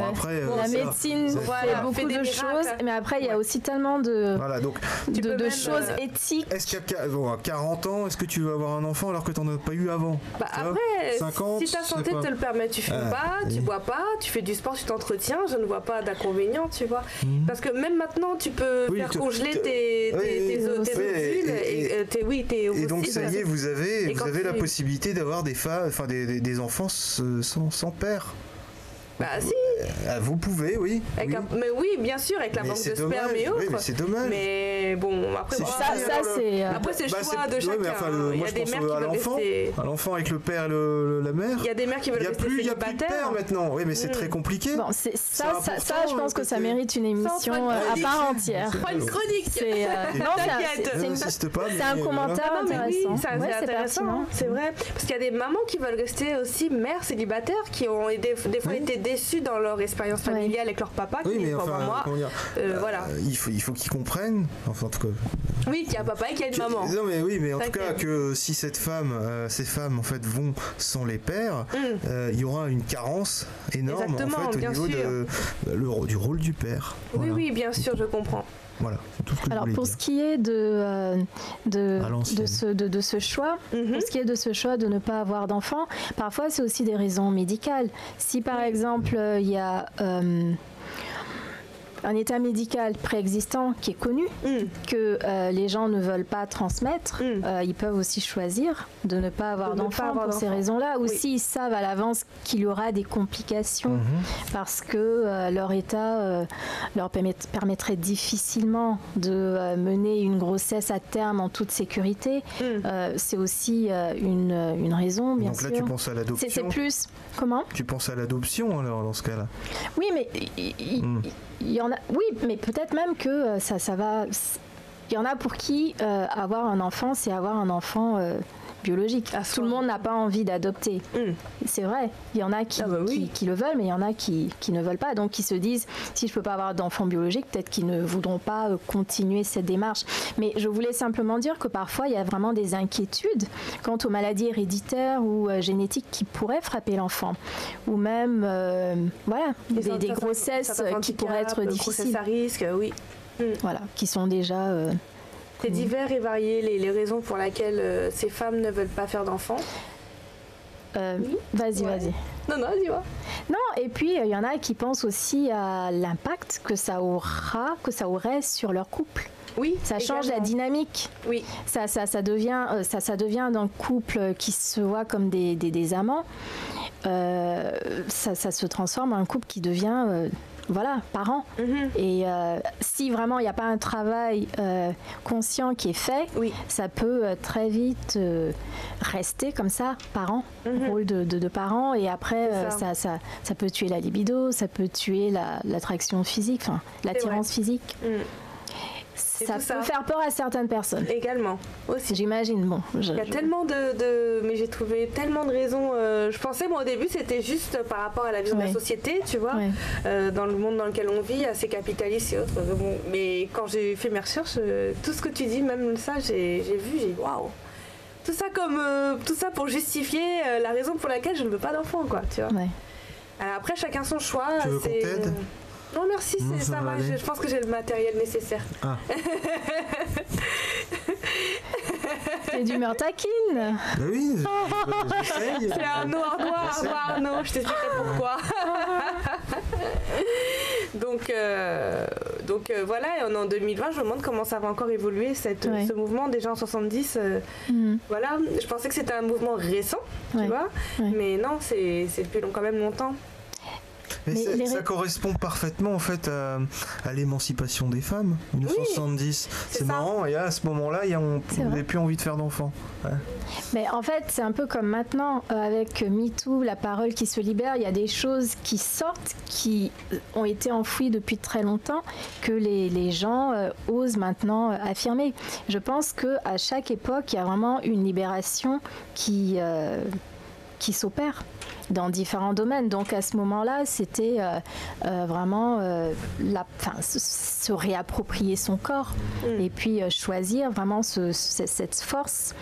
Après, la médecine fait beaucoup de choses, mais après, il y a aussi tellement de... Voilà, donc de choses éthiques. Est-ce qu'à 40 ans, est-ce que tu veux avoir un enfant alors que tu n'en as pas eu avant? Après, 50, si ta santé te le permet, tu fumes pas, tu bois pas, tu fais du sport, tu t'entretiens, je ne vois pas d'inconvénient, tu vois. Parce que même maintenant, tu peux faire congeler tes ovules. Et donc, ça y est, vous avez la possibilité d'avoir des enfants sans père. Bah si. Vous pouvez, oui. Mais oui, bien sûr, avec la banque de sperme et autres. Oui, mais c'est dommage. Mais bon, après, c'est le choix de chacun. Il y a des mères qui veulent rester... À l'enfant avec le père et la mère. Il y a des mères qui veulent rester célibataires. Il n'y a plus de père maintenant. Oui, mais c'est très compliqué. Bon, ça, je pense que ça mérite une émission à part entière. Pas une chronique. C'est un commentaire intéressant. C'est intéressant, c'est vrai. Parce qu'il y a des mamans qui veulent rester aussi mères célibataires, qui ont des fois été déçues dans leur expérience familiale avec leur papa, qui dit voilà. Il faut qu'ils comprennent, enfin en tout cas. Oui, qu'il y a un papa et qu'il y a une maman. Non mais en tout cas que si ces femmes en fait vont sans les pères, il y aura une carence énorme en fait au niveau du rôle du père. Voilà. Oui, bien sûr, je comprends. Voilà, c'est tout ce que alors pour ce qui est de ce choix, pour ce qui est de ce choix de ne pas avoir d'enfants, parfois c'est aussi des raisons médicales. Si par exemple il y a un état médical préexistant qui est connu, que les gens ne veulent pas transmettre, ils peuvent aussi choisir de ne pas avoir d'enfants pour ces raisons-là. Ou s'ils savent à l'avance qu'il y aura des complications parce que leur état leur permettrait difficilement de mener une grossesse à terme en toute sécurité, c'est aussi une raison, bien sûr. Donc là, tu penses à l'adoption. C'est plus... Comment? Tu penses à l'adoption alors dans ce cas-là? Oui, mais il y en a, oui, mais peut-être même que ça va. Il y en a pour qui avoir un enfant, c'est avoir un enfant biologique. Tout le monde n'a pas envie d'adopter. C'est vrai. Il y en a qui le veulent, mais il y en a qui ne veulent pas. Donc, qui se disent, si je ne peux pas avoir d'enfant biologique, peut-être qu'ils ne voudront pas continuer cette démarche. Mais je voulais simplement dire que parfois, il y a vraiment des inquiétudes quant aux maladies héréditaires ou génétiques qui pourraient frapper l'enfant. Ou même, des grossesses qui pourraient être difficiles. Grossesses à risque, oui. Voilà, qui sont déjà... C'est divers et varié les raisons pour lesquelles ces femmes ne veulent pas faire d'enfants. Vas-y. Non, dis-moi. Non, et puis il y en a qui pensent aussi à l'impact que ça aurait sur leur couple. Oui, ça change la dynamique. Oui. Ça devient d'un couple qui se voit comme des amants. Ça se transforme en un couple qui devient voilà, par an. Et si vraiment il n'y a pas un travail conscient qui est fait, ça peut très vite rester comme ça par an, rôle de parent, et après ça peut tuer la libido, ça peut tuer l'attraction physique, enfin l'attirance physique. Ça peut faire peur à certaines personnes. Également, aussi. J'imagine, bon. Il y a tellement mais j'ai trouvé tellement de raisons. Je pensais, moi, au début, c'était juste par rapport à la vision de la société, tu vois, dans le monde dans lequel on vit, assez capitaliste et autres. Bon, mais quand j'ai fait mes recherches, tout ce que tu dis, même ça, j'ai vu, j'ai dit, waouh. Tout ça pour justifier la raison pour laquelle je ne veux pas d'enfant, quoi, tu vois. Alors après, chacun son choix. Tu veux qu'on t'aide ? Non merci, ça va, je pense que j'ai le matériel nécessaire. Ah. T'es d'humeur taquine. Bah oui, j'essaye. C'est Arnaud, je t'expliquerai pourquoi. Donc voilà, et on est en 2020, je me demande comment ça va encore évoluer ce mouvement. Déjà en 70, voilà, je pensais que c'était un mouvement récent, tu vois, mais non, c'est depuis quand même longtemps. Mais ça correspond parfaitement en fait à l'émancipation des femmes, 1970. C'est marrant, et à ce moment-là, on n'avait plus envie de faire d'enfants. Ouais. Mais en fait, c'est un peu comme maintenant, avec MeToo, la parole qui se libère, il y a des choses qui sortent, qui ont été enfouies depuis très longtemps, que les gens osent maintenant affirmer. Je pense qu'à chaque époque, il y a vraiment une libération qui s'opère dans différents domaines. Donc à ce moment-là, c'était vraiment se réapproprier son corps et puis choisir vraiment cette force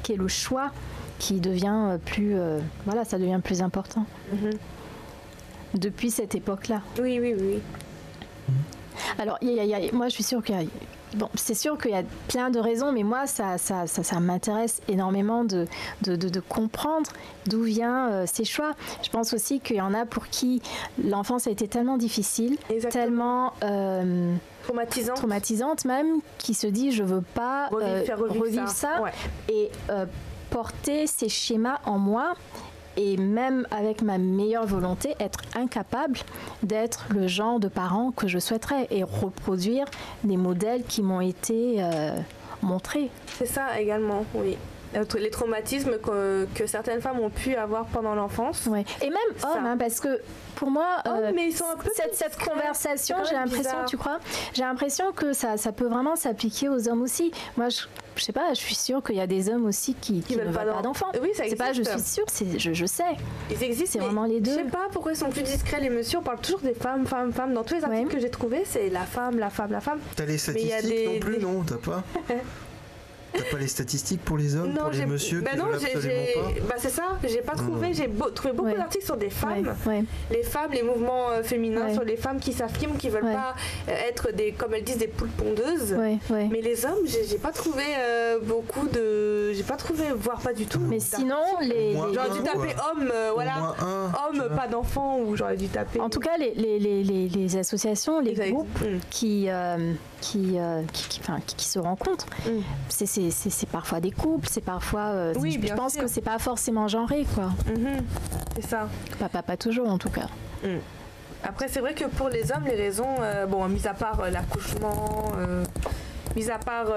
qui est le choix, qui devient plus ça devient plus important depuis cette époque-là. Oui. Alors moi je suis sûre qu'il y a c'est sûr qu'il y a plein de raisons, mais moi, ça m'intéresse énormément de comprendre d'où viennent ces choix. Je pense aussi qu'il y en a pour qui l'enfance a été tellement difficile, tellement traumatisante même, qui se dit je veux pas revivre ça. Et porter ces schémas en moi. Et même avec ma meilleure volonté, être incapable d'être le genre de parent que je souhaiterais et reproduire des modèles qui m'ont été montrés. C'est ça également, oui. Les traumatismes que certaines femmes ont pu avoir pendant l'enfance. Ouais. Et même hommes, parce que pour moi, mais ils sont un peu cette conversation, j'ai l'impression, tu crois, j'ai l'impression que ça peut vraiment s'appliquer aux hommes aussi. Moi, je sais pas, je suis sûre qu'il y a des hommes aussi qui ne veulent pas d'enfants. Oui, ça existe. C'est pas, je suis sûre, je sais. Ils existent. C'est vraiment les deux. Je sais pas pourquoi ils sont plus discrets, les messieurs. On parle toujours des femmes. Dans tous les articles que j'ai trouvés, c'est la femme. T'as les statistiques non plus, non, t'as pas. T'as pas les statistiques pour les hommes, pour les messieurs qui veulent absolument pas. C'est ça, j'ai pas trouvé. J'ai trouvé beaucoup d'articles sur des femmes. Les femmes, les mouvements féminins sur les femmes qui s'affirment, qui veulent pas être comme elles disent, des poules pondeuses. Mais les hommes, j'ai pas trouvé beaucoup de. J'ai pas trouvé, voire pas du tout. Mais sinon, j'aurais dû taper homme, homme, pas d'enfant, ou j'aurais dû taper. En tout cas, les associations, les groupes qui se rencontrent. C'est parfois des couples, c'est parfois. Je pense que c'est pas forcément genré, quoi. C'est ça. Pas toujours, en tout cas. Après, c'est vrai que pour les hommes, les raisons, mis à part l'accouchement, mis à part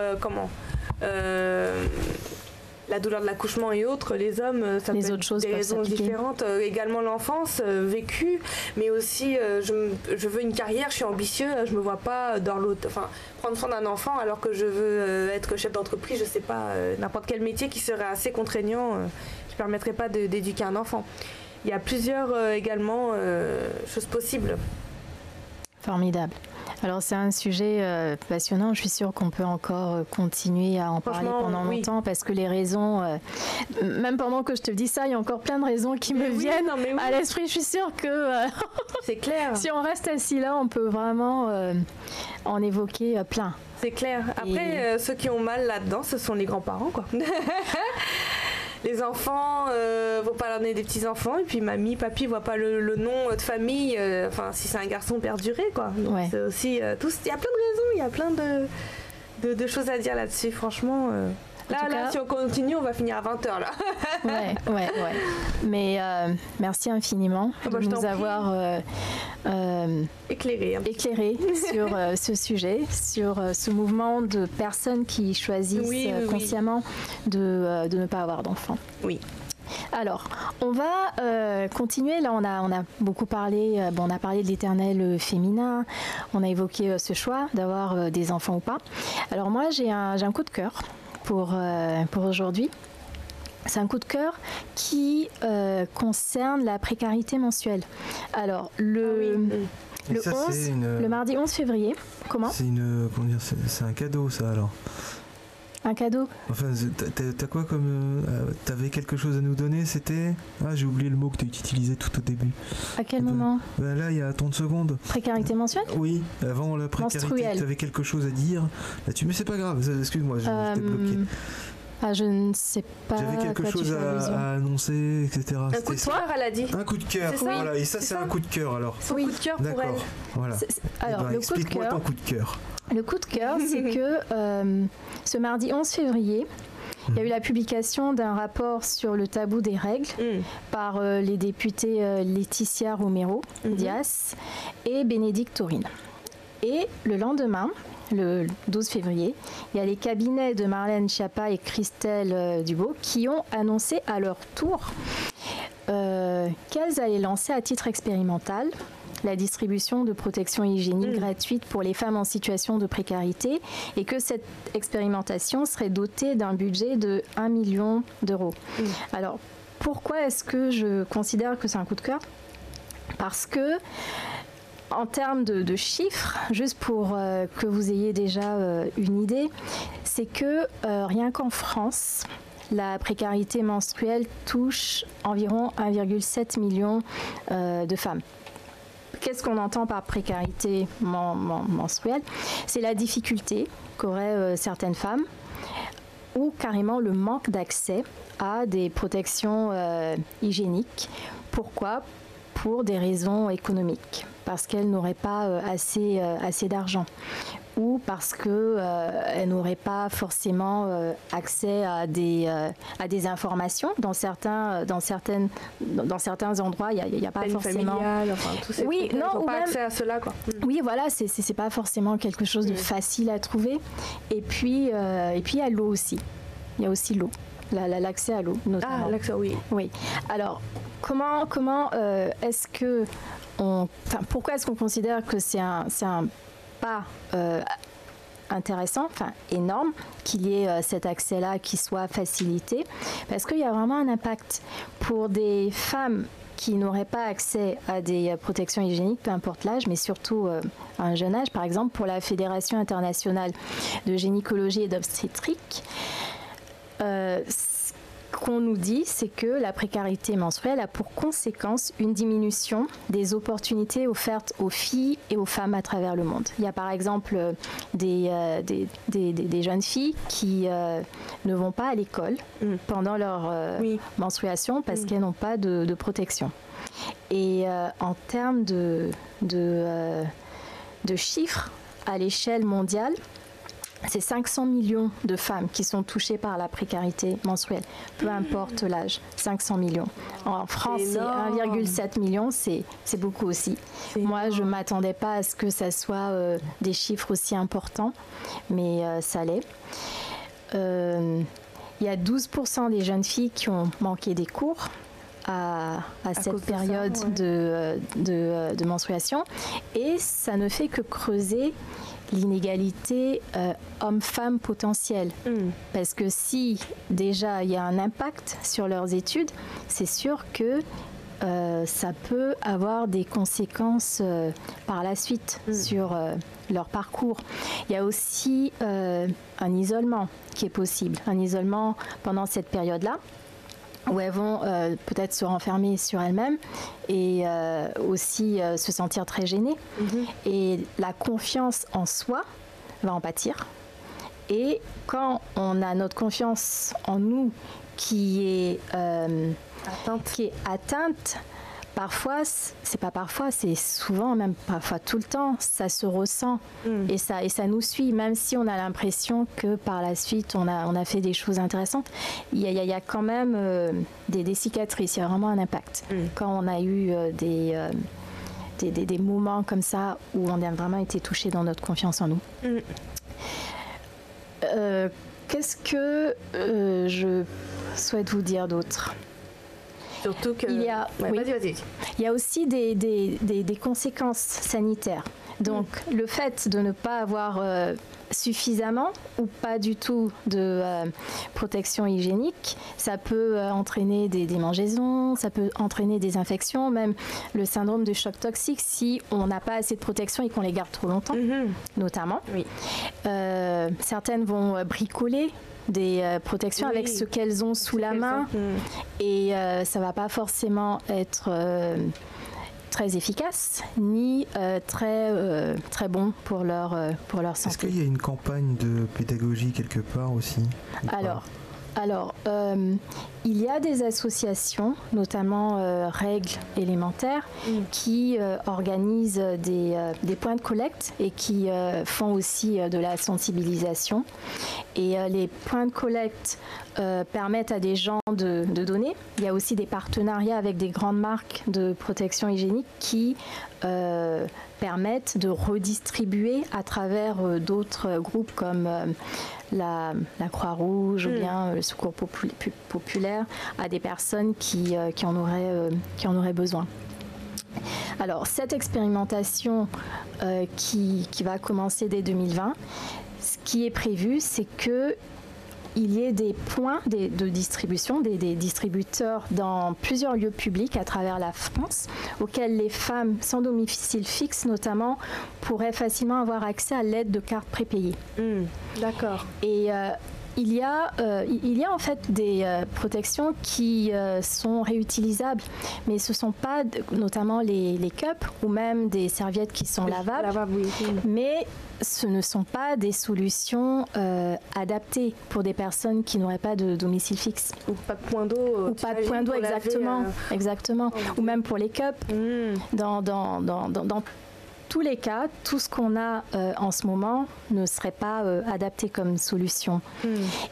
la douleur de l'accouchement et autres, les hommes, ça peut être des raisons différentes. Également l'enfance vécue, mais aussi je veux une carrière, je suis ambitieux, je me vois pas prendre soin d'un enfant alors que je veux être chef d'entreprise, je sais pas, n'importe quel métier qui serait assez contraignant, qui permettrait pas d'éduquer un enfant. Il y a plusieurs également choses possibles. Formidable. Alors c'est un sujet passionnant, je suis sûre qu'on peut encore continuer à en parler pendant longtemps parce que les raisons, même pendant que je te dis ça, il y a encore plein de raisons qui me viennent à l'esprit. Je suis sûre que c'est clair. Si on reste assis là, on peut vraiment en évoquer plein. C'est clair. Après, ceux qui ont mal là-dedans, ce sont les grands-parents, quoi. Les enfants, vont pas leur donner des petits-enfants, et puis mamie, papy voit pas le nom de famille, si c'est un garçon perduré, quoi. Donc c'est aussi, il y a plein de raisons, il y a plein de choses à dire là-dessus, franchement. Là, si on continue, on va finir à 20h là. Ouais. Mais merci infiniment de nous avoir éclairé sur ce sujet, sur ce mouvement de personnes qui choisissent consciemment de ne pas avoir d'enfants. Oui. Alors, on va continuer. Là, on a beaucoup parlé. On a parlé de l'éternel féminin. On a évoqué ce choix d'avoir des enfants ou pas. Alors moi, j'ai un coup de cœur pour aujourd'hui. C'est un coup de cœur qui concerne la précarité mensuelle. Alors, le mardi 11 février, comment ? C'est un cadeau, ça, alors. Un cadeau. Enfin, t'as quoi comme... t'avais quelque chose à nous donner, c'était... Ah, j'ai oublié le mot que t'as utilisé tout au début. À quel moment ? Là, il y a 30 secondes. Précarité mensuelle ? Oui, avant la précarité, menstruelle. T'avais quelque chose à dire là-dessus, mais c'est pas grave, excuse-moi, j'étais bloqué. Je ne sais pas. J'avais quelque chose à annoncer, etc. Un coup de cœur, elle a dit. Un coup de cœur, voilà. Et ça, c'est un coup de cœur, alors. Son coup de cœur pour elle. Voilà. Alors, explique-moi ton coup de cœur. Le coup de cœur, c'est que ce mardi 11 février, il y a eu la publication d'un rapport sur le tabou des règles par les députés Laetitia Romero Dias et Bénédicte Taurine. Et le lendemain, le 12 février, il y a les cabinets de Marlène Schiappa et Christelle Dubos qui ont annoncé à leur tour qu'elles allaient lancer à titre expérimental la distribution de protection hygiénique gratuite pour les femmes en situation de précarité et que cette expérimentation serait dotée d'un budget de 1 million d'euros. Alors, pourquoi est-ce que je considère que c'est un coup de cœur ? Parce que en termes de chiffres, juste pour que vous ayez déjà une idée, c'est que rien qu'en France, la précarité menstruelle touche environ 1,7 million de femmes. Qu'est-ce qu'on entend par précarité menstruelle ? C'est la difficulté qu'auraient certaines femmes ou carrément le manque d'accès à des protections hygiéniques. Pourquoi ? Pour des raisons économiques, parce qu'elles n'auraient pas assez d'argent ou parce qu'elles n'auraient pas forcément accès à des informations. Dans certains endroits, il n'y a pas forcément... Familiale, enfin, tous ces oui, non, ils n'ont ou pas même... accès à cela, quoi. Oui, voilà, c'est pas forcément quelque chose de facile à trouver. Et puis il y a l'eau aussi. Il y a aussi l'eau. L'accès à l'eau, notamment. Ah, l'accès, oui. Oui. Alors, comment est-ce que pourquoi est-ce qu'on considère que c'est un pas intéressant, énorme, qu'il y ait cet accès-là qui soit facilité ? Parce qu'il y a vraiment un impact pour des femmes qui n'auraient pas accès à des protections hygiéniques, peu importe l'âge, mais surtout à un jeune âge. Par exemple, pour la Fédération internationale de gynécologie et d'obstétrique, ce qu'on nous dit, c'est que la précarité menstruelle a pour conséquence une diminution des opportunités offertes aux filles et aux femmes à travers le monde. Il y a par exemple des jeunes filles qui ne vont pas à l'école pendant leur menstruation parce qu'elles n'ont pas de protection. Et en termes de chiffres à l'échelle mondiale, c'est 500 millions de femmes qui sont touchées par la précarité menstruelle, peu importe l'âge, 500 millions. En France, c'est 1,7 million, c'est beaucoup aussi. Moi, je ne m'attendais pas à ce que ça soit des chiffres aussi importants, mais ça l'est. Il y a 12% des jeunes filles qui ont manqué des cours à cette période de menstruation, et ça ne fait que creuser l'inégalité homme-femme potentielle. Parce que si déjà il y a un impact sur leurs études, c'est sûr que ça peut avoir des conséquences par la suite sur leur parcours. Il y a aussi un isolement qui est possible, un isolement pendant cette période-là, où elles vont peut-être se renfermer sur elles-mêmes et aussi se sentir très gênées. Et la confiance en soi va en pâtir. Et quand on a notre confiance en nous qui est atteinte, parfois, c'est pas parfois, c'est souvent, même parfois tout le temps, ça se ressent et ça nous suit, même si on a l'impression que par la suite on a fait des choses intéressantes. Il y a quand même des cicatrices, il y a vraiment un impact. Quand on a eu des moments comme ça où on a vraiment été touché dans notre confiance en nous. Qu'est-ce que je souhaite vous dire d'autre? Surtout que... Vas-y. Il y a aussi des conséquences sanitaires. Donc, le fait de ne pas avoir suffisamment ou pas du tout de protection hygiénique, ça peut entraîner des démangeaisons, ça peut entraîner des infections, même le syndrome de choc toxique si on n'a pas assez de protection et qu'on les garde trop longtemps, notamment. Oui. Certaines vont bricoler des protections avec ce qu'elles ont sous la main et ça va pas forcément être très efficace ni très bon pour leur santé. Est-ce qu'il y a une campagne de pédagogie quelque part aussi? Alors, il y a des associations, notamment Règles élémentaires, qui organisent des points de collecte et qui font aussi de la sensibilisation. Et les points de collecte permettent à des gens de donner. Il y a aussi des partenariats avec des grandes marques de protection hygiénique qui permettent de redistribuer à travers d'autres groupes comme la Croix-Rouge ou bien le Secours populaire à des personnes qui en auraient besoin. Alors, cette expérimentation qui va commencer dès 2020, ce qui est prévu, c'est que il y ait des points de distribution, des distributeurs dans plusieurs lieux publics à travers la France, auxquels les femmes sans domicile fixe notamment pourraient facilement avoir accès à l'aide de cartes prépayées. D'accord. Et il y a en fait des protections qui sont réutilisables, mais ce ne sont pas notamment les cups ou même des serviettes qui sont lavables, mais ce ne sont pas des solutions adaptées pour des personnes qui n'auraient pas de domicile fixe. Ou pas de point d'eau. Ou pas de point d'eau, exactement. Ou même pour les cups. Dans tous les cas, tout ce qu'on a en ce moment ne serait pas adapté comme solution.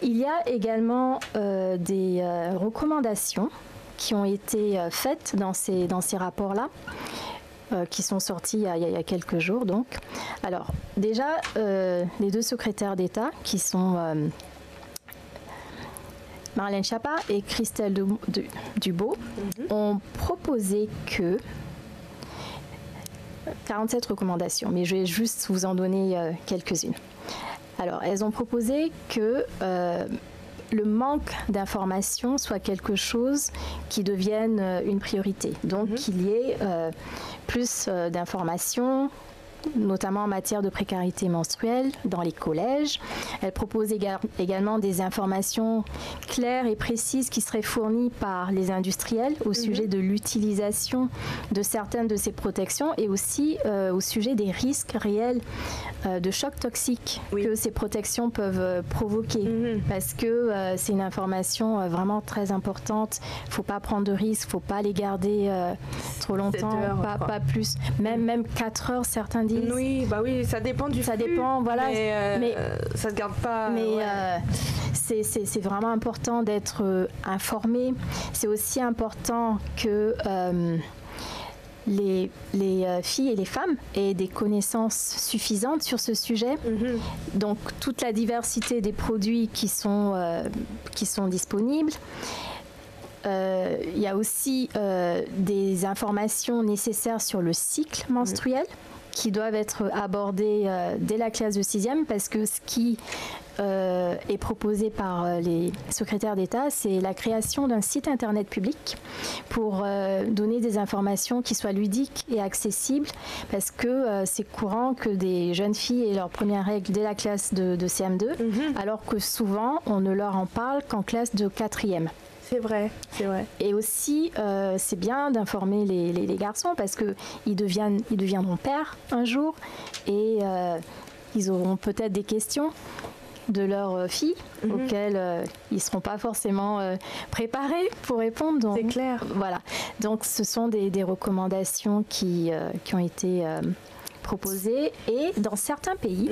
Il y a également des recommandations qui ont été faites dans ces rapports-là, qui sont sortis il y a quelques jours. Donc. Alors, déjà, les deux secrétaires d'État, qui sont Marlène Schiappa et Christelle Dubos, ont proposé que 47 recommandations, mais je vais juste vous en donner quelques-unes. Alors, elles ont proposé que le manque d'informations soit quelque chose qui devienne une priorité. Donc, qu'il y ait plus d'informations, notamment en matière de précarité menstruelle dans les collèges. Elle propose également des informations claires et précises qui seraient fournies par les industriels au sujet de l'utilisation de certaines de ces protections et aussi au sujet des risques réels de choc toxique que ces protections peuvent provoquer. Parce que c'est une information vraiment très importante. Il ne faut pas prendre de risques, il ne faut pas les garder trop longtemps, pas plus. Même 4 heures, certains disent. Oui, ça dépend du flux. Ça dépend, voilà. Mais ça se garde pas. Mais c'est vraiment important d'être informé. C'est aussi important que les filles et les femmes aient des connaissances suffisantes sur ce sujet. Donc, toute la diversité des produits qui sont disponibles. Il y a aussi des informations nécessaires sur le cycle menstruel qui doivent être abordées dès la classe de 6e parce que ce qui est proposé par les secrétaires d'État, c'est la création d'un site internet public pour donner des informations qui soient ludiques et accessibles parce que c'est courant que des jeunes filles aient leurs premières règles dès la classe de CM2 alors que souvent on ne leur en parle qu'en classe de 4e. C'est vrai. Et aussi, c'est bien d'informer les garçons parce qu'ils deviendront pères un jour et ils auront peut-être des questions. de leurs filles, auxquelles ils ne seront pas forcément préparés pour répondre. Donc, c'est clair. Voilà. Donc ce sont des recommandations qui ont été proposées. Et dans certains pays,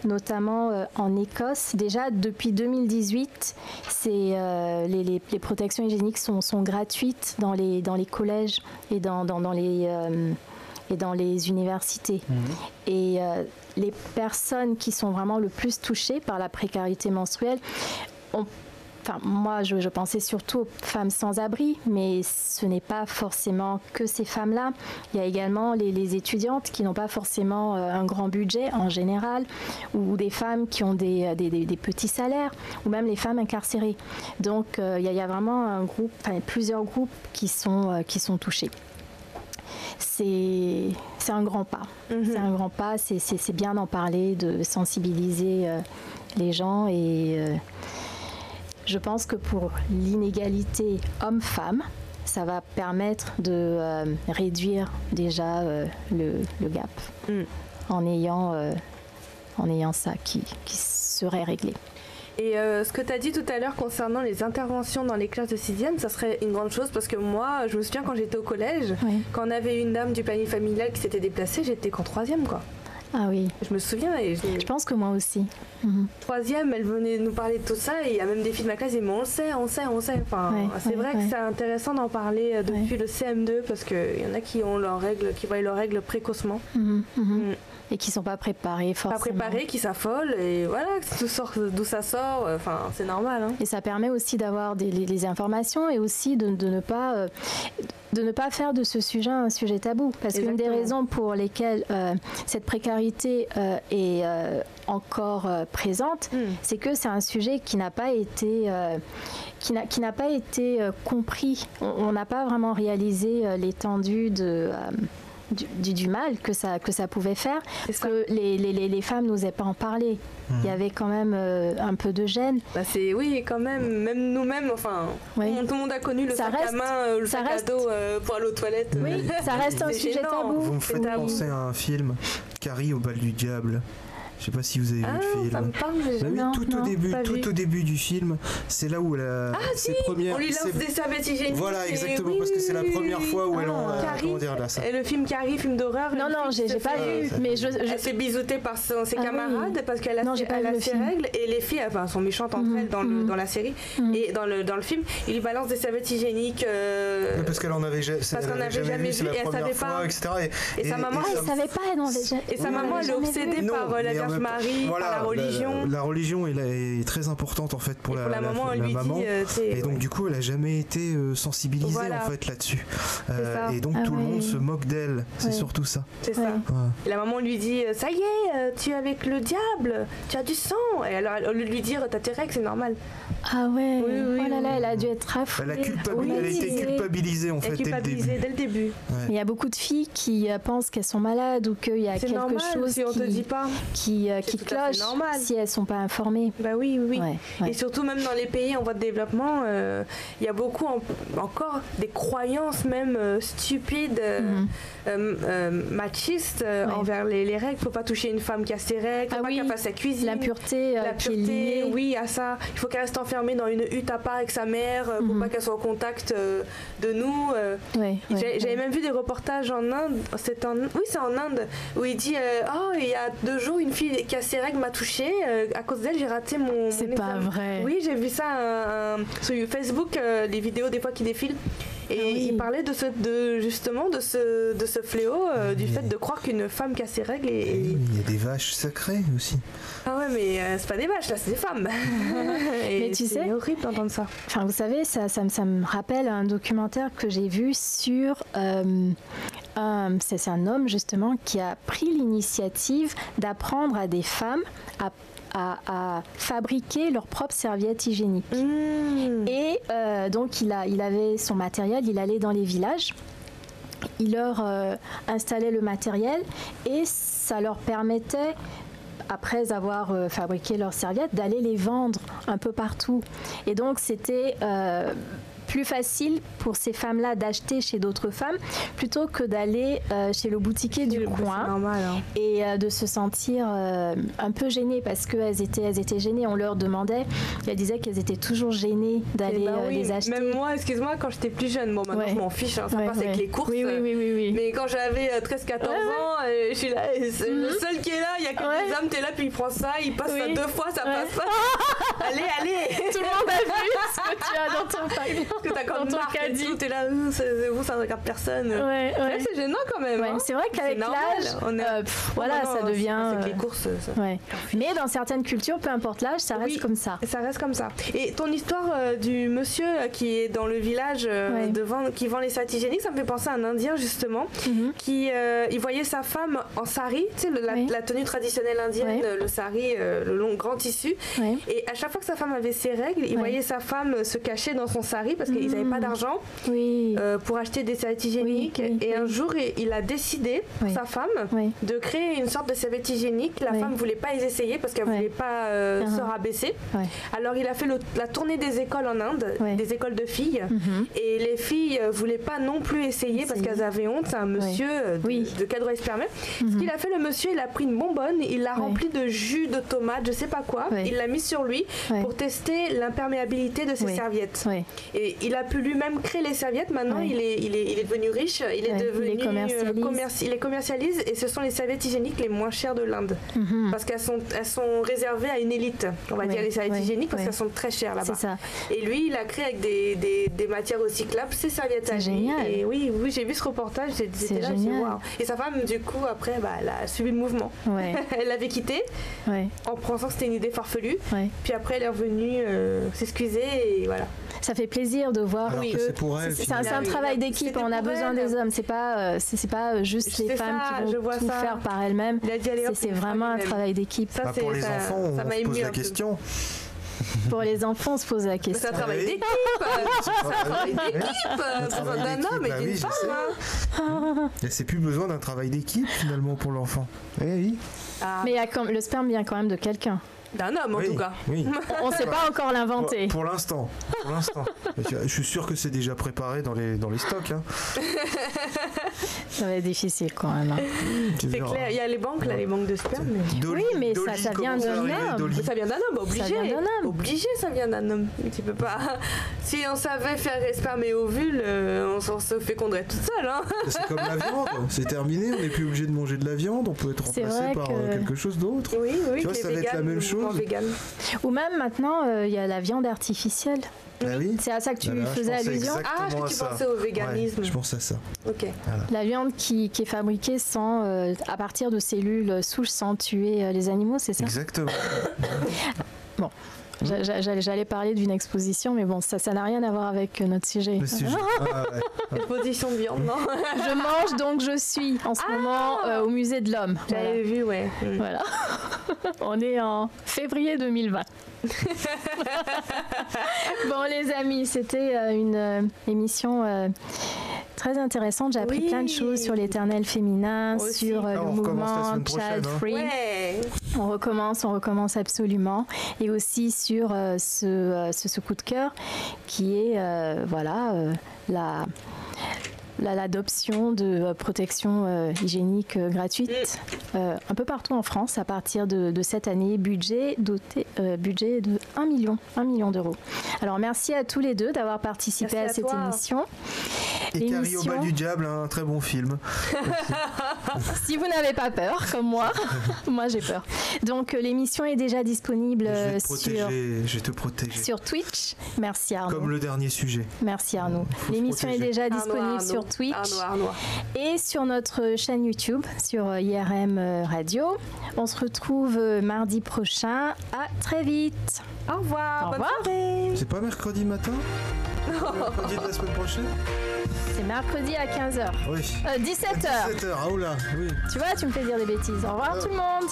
notamment en Écosse, déjà depuis 2018, les protections hygiéniques sont gratuites dans les collèges et dans les universités. Et les personnes qui sont vraiment le plus touchées par la précarité menstruelle moi, je pensais surtout aux femmes sans abri, mais ce n'est pas forcément que ces femmes-là. Il y a également les étudiantes qui n'ont pas forcément un grand budget en général, ou des femmes qui ont des petits salaires, ou même les femmes incarcérées. Donc, il y a vraiment plusieurs groupes qui sont touchés. C'est un grand pas. C'est un grand pas. C'est bien d'en parler, de sensibiliser les gens et... je pense que pour l'inégalité homme-femme, ça va permettre de réduire déjà le gap en ayant ça qui serait réglé. Et ce que tu as dit tout à l'heure concernant les interventions dans les classes de 6e, ça serait une grande chose parce que moi, je me souviens quand j'étais au collège, quand on avait une dame du panier familial qui s'était déplacée, j'étais qu'en 3e quoi. Ah oui. Je me souviens. Et je pense que moi aussi. 3e, elle venait nous parler de tout ça et il y a même des filles de ma classe qui disaient mais on sait. Enfin, c'est vrai que c'est intéressant d'en parler depuis le CM2 parce qu'il y en a qui ont leurs règles, qui voient leurs règles précocement. Et qui ne sont pas préparés forcément. Pas préparés, qui s'affolent et voilà, d'où ça sort, enfin c'est normal. Hein. Et ça permet aussi d'avoir les informations et aussi de ne pas faire de ce sujet un sujet tabou. Parce qu'une des raisons pour lesquelles cette précarité est encore présente, c'est que c'est un sujet qui n'a pas été, qui n'a pas été compris. On n'a pas vraiment réalisé l'étendue du mal que ça pouvait faire, parce que les femmes n'osaient pas en parler. Il y avait quand même un peu de gêne. Oui, quand même nous-mêmes, enfin, tout le monde a connu le sac à main, le sac à dos pour aller aux toilettes. Oui, ça reste un sujet tabou. Vous me faites penser à un film, Carrie au bal du diable. Je sais pas si vous avez vu le film. Ça me parle, tout au début du film, c'est là où ses premières. On lui lance des serviettes hygiéniques. Voilà, exactement, parce que c'est la première fois où elle en. Comment dire là ça. Et le film Carrie, film d'horreur. Non, j'ai pas vu, mais elle s'est bizoutée par ses camarades parce qu'elle a ses règles et les filles, sont méchantes entre elles dans la série et dans le film. Il lui balance des serviettes hygiéniques. Parce qu'elle en avait jamais vu, et elle savait pas, etc. Et sa maman, elle savait pas, et sa maman, elle est obsédée par la Vierge Marie, par la religion. La religion est très importante en fait pour la maman. Et donc du coup, elle a jamais été sensibilisée en fait là-dessus. Et donc tout le monde se moque d'elle. C'est surtout ça. C'est ça. Et la maman lui dit ça y est, tu es avec le diable, tu as du sang. Et alors au lieu de lui dire t'as tes règles, c'est normal. Ah ouais. Oh là là, elle a dû être affolée. Elle a été culpabilisée en fait dès le début. Il y a beaucoup de filles qui pensent qu'elles sont malades ou qu'il y a quelque chose si on te dit pas. qui cloche si elles sont pas informées. Bah oui. Et surtout même dans les pays en voie de développement, il y a beaucoup encore des croyances même stupides, machistes envers les règles. Faut pas toucher une femme qui a ses règles, faut pas qu'elle fasse sa cuisine. La pureté, oui, à ça. Il faut qu'elle reste enfermée dans une hutte à part avec sa mère pour pas qu'elle soit en contact de nous. J'avais même vu des reportages en Inde. C'est en Inde où il dit il y a 2 jours une fille qui a ses règles m'a touchée, à cause d'elle j'ai raté mon c'est examen. pas vrai. Oui, j'ai vu ça sur Facebook, les vidéos des fois qui défilent et il parlait justement de ce fléau du fait de croire qu'une femme qui a ses règles il y a des vaches sacrées aussi. Ah ouais, mais c'est pas des vaches là, c'est des femmes. Mais tu sais, c'est horrible d'entendre ça. Enfin, vous savez, ça me rappelle un documentaire que j'ai vu sur c'est un homme justement qui a pris l'initiative d'apprendre à des femmes à fabriquer leurs propres serviettes hygiéniques. Et donc il avait son matériel, il allait dans les villages, il leur installait le matériel et ça leur permettait, après avoir fabriqué leurs serviettes, d'aller les vendre un peu partout. Et donc c'était plus facile pour ces femmes-là d'acheter chez d'autres femmes plutôt que d'aller chez le boutiquier du coin normal, hein. Et de se sentir un peu gênées parce qu'elles étaient gênées. On leur demandait, elles disaient qu'elles étaient toujours gênées d'aller les acheter. Même moi, excuse-moi, quand j'étais plus jeune, bon maintenant je m'en fiche, hein, ça passe avec les courses. Oui. Mais quand j'avais 13-14 ans, je suis là, le seul qui est là, il y a que des hommes, t'es là, puis il prend ça, il passe ça 2 fois, ça passe pas. Allez. Tout le monde a vu ce que tu as dans ton paquet. Parce que t'as comme marque et tout, t'es là, vous, ça ne regarde personne. C'est gênant quand même. Hein. C'est vrai qu'avec l'âge, voilà, ça devient. C'est que les courses. Mais dans certaines cultures, peu importe l'âge, ça reste comme ça. Ça reste comme ça. Et ton histoire du monsieur qui est dans le village qui vend les serviettes hygiéniques, ça me fait penser à un Indien justement, qui il voyait sa femme en sari, tu sais, la tenue traditionnelle indienne, le sari, le long grand tissu. Et à chaque fois que sa femme avait ses règles, il voyait sa femme se cacher dans son sari parce qu'ils n'avaient pas d'argent pour acheter des serviettes hygiéniques. Et un jour, il a décidé pour sa femme de créer une sorte de serviette hygiénique. La femme ne voulait pas les essayer parce qu'elle ne voulait pas se rabaisser. Alors il a fait la tournée des écoles en Inde, des écoles de filles. Et les filles ne voulaient pas non plus essayer parce qu'elles avaient honte. C'est un monsieur de quel droit il se permet. Ce qu'il a fait, le monsieur, il a pris une bonbonne, il l'a remplie de jus de tomate, je sais pas quoi. Il l'a mis sur lui pour tester l'imperméabilité de ses serviettes. Et il a pu lui-même créer les serviettes. Maintenant, il est devenu riche. Il est devenu il les commercialise et ce sont les serviettes hygiéniques les moins chères de l'Inde parce qu'elles sont réservées à une élite. On va dire les serviettes hygiéniques parce qu'elles sont très chères là-bas. Et lui, il a créé avec des matières recyclables ses serviettes à lui. Et oui, j'ai vu ce reportage. J'étais là, wow. Et sa femme, du coup, après, elle a suivi le mouvement. Elle l'avait quitté en pensant que c'était une idée farfelue. Puis après, elle est revenue s'excuser et voilà. Ça fait plaisir de voir que c'est pour elle. C'est un travail d'équipe. On a besoin des hommes. C'est pas juste les femmes qui vont tout faire par elles-mêmes. C'est vraiment un travail d'équipe. Pour les enfants, on se pose la question. Pour les enfants, on se pose la question. C'est un travail d'équipe. C'est un travail d'équipe. D'un homme et d'une femme. C'est plus besoin d'un travail d'équipe finalement pour l'enfant. Oui. Mais le sperme vient quand même de quelqu'un. D'un homme en tout cas. On ne sait pas encore l'inventer. Pour l'instant. Je suis sûr que c'est déjà préparé dans les stocks. Hein. Ça va être difficile quand même. C'est clair. Il y a les banques de sperme. Mais ça vient d'un homme. Ça vient d'un homme, obligé. Obligé, ça vient d'un homme. Tu peux pas. Si on savait faire sperme et ovule, on se féconderait toute seule. Hein. C'est comme la viande. C'est terminé. On n'est plus obligé de manger de la viande. On peut être remplacé par quelque chose d'autre. Oui. Tu vois, ça va être la même chose. Ou même maintenant, il y a la viande artificielle. C'est à ça que tu faisais allusion. Je crois que tu pensais au véganisme. Je pense à ça. Ok. Voilà. La viande qui est fabriquée à partir de cellules souches sans tuer les animaux, c'est ça? Exactement. Bon. J'allais parler d'une exposition, mais bon, ça n'a rien à voir avec notre sujet. Le sujet. Exposition de viande, non? Je mange, donc je suis en ce moment au musée de l'homme. J'avais vu, Voilà. On est en février 2020. Bon, les amis, c'était une émission très intéressante. J'ai appris plein de choses sur l'éternel féminin, sur le mouvement Child Free. On recommence absolument. Et aussi sur ce coup de cœur qui est l'adoption de protection hygiénique gratuite un peu partout en France à partir de cette année, budget de 1 million d'euros. Alors merci à tous les deux d'avoir participé à cette émission. Et Carrie au bal du diable, un très bon film. Si vous n'avez pas peur, comme moi, moi j'ai peur. Donc l'émission est déjà disponible sur Twitch. Merci Arnaud. Comme le dernier sujet. Merci Arnaud. L'émission est déjà disponible sur Twitch et sur notre chaîne YouTube, sur IRM Radio. On se retrouve mardi prochain. À très vite. Au revoir. Bonne soirée. C'est pas mercredi matin? Mercredi de la semaine prochaine? C'est mercredi à 15h. Oui. 17h. 17h, ah oula, oui. Tu vois, tu me fais dire des bêtises. Au revoir tout le monde.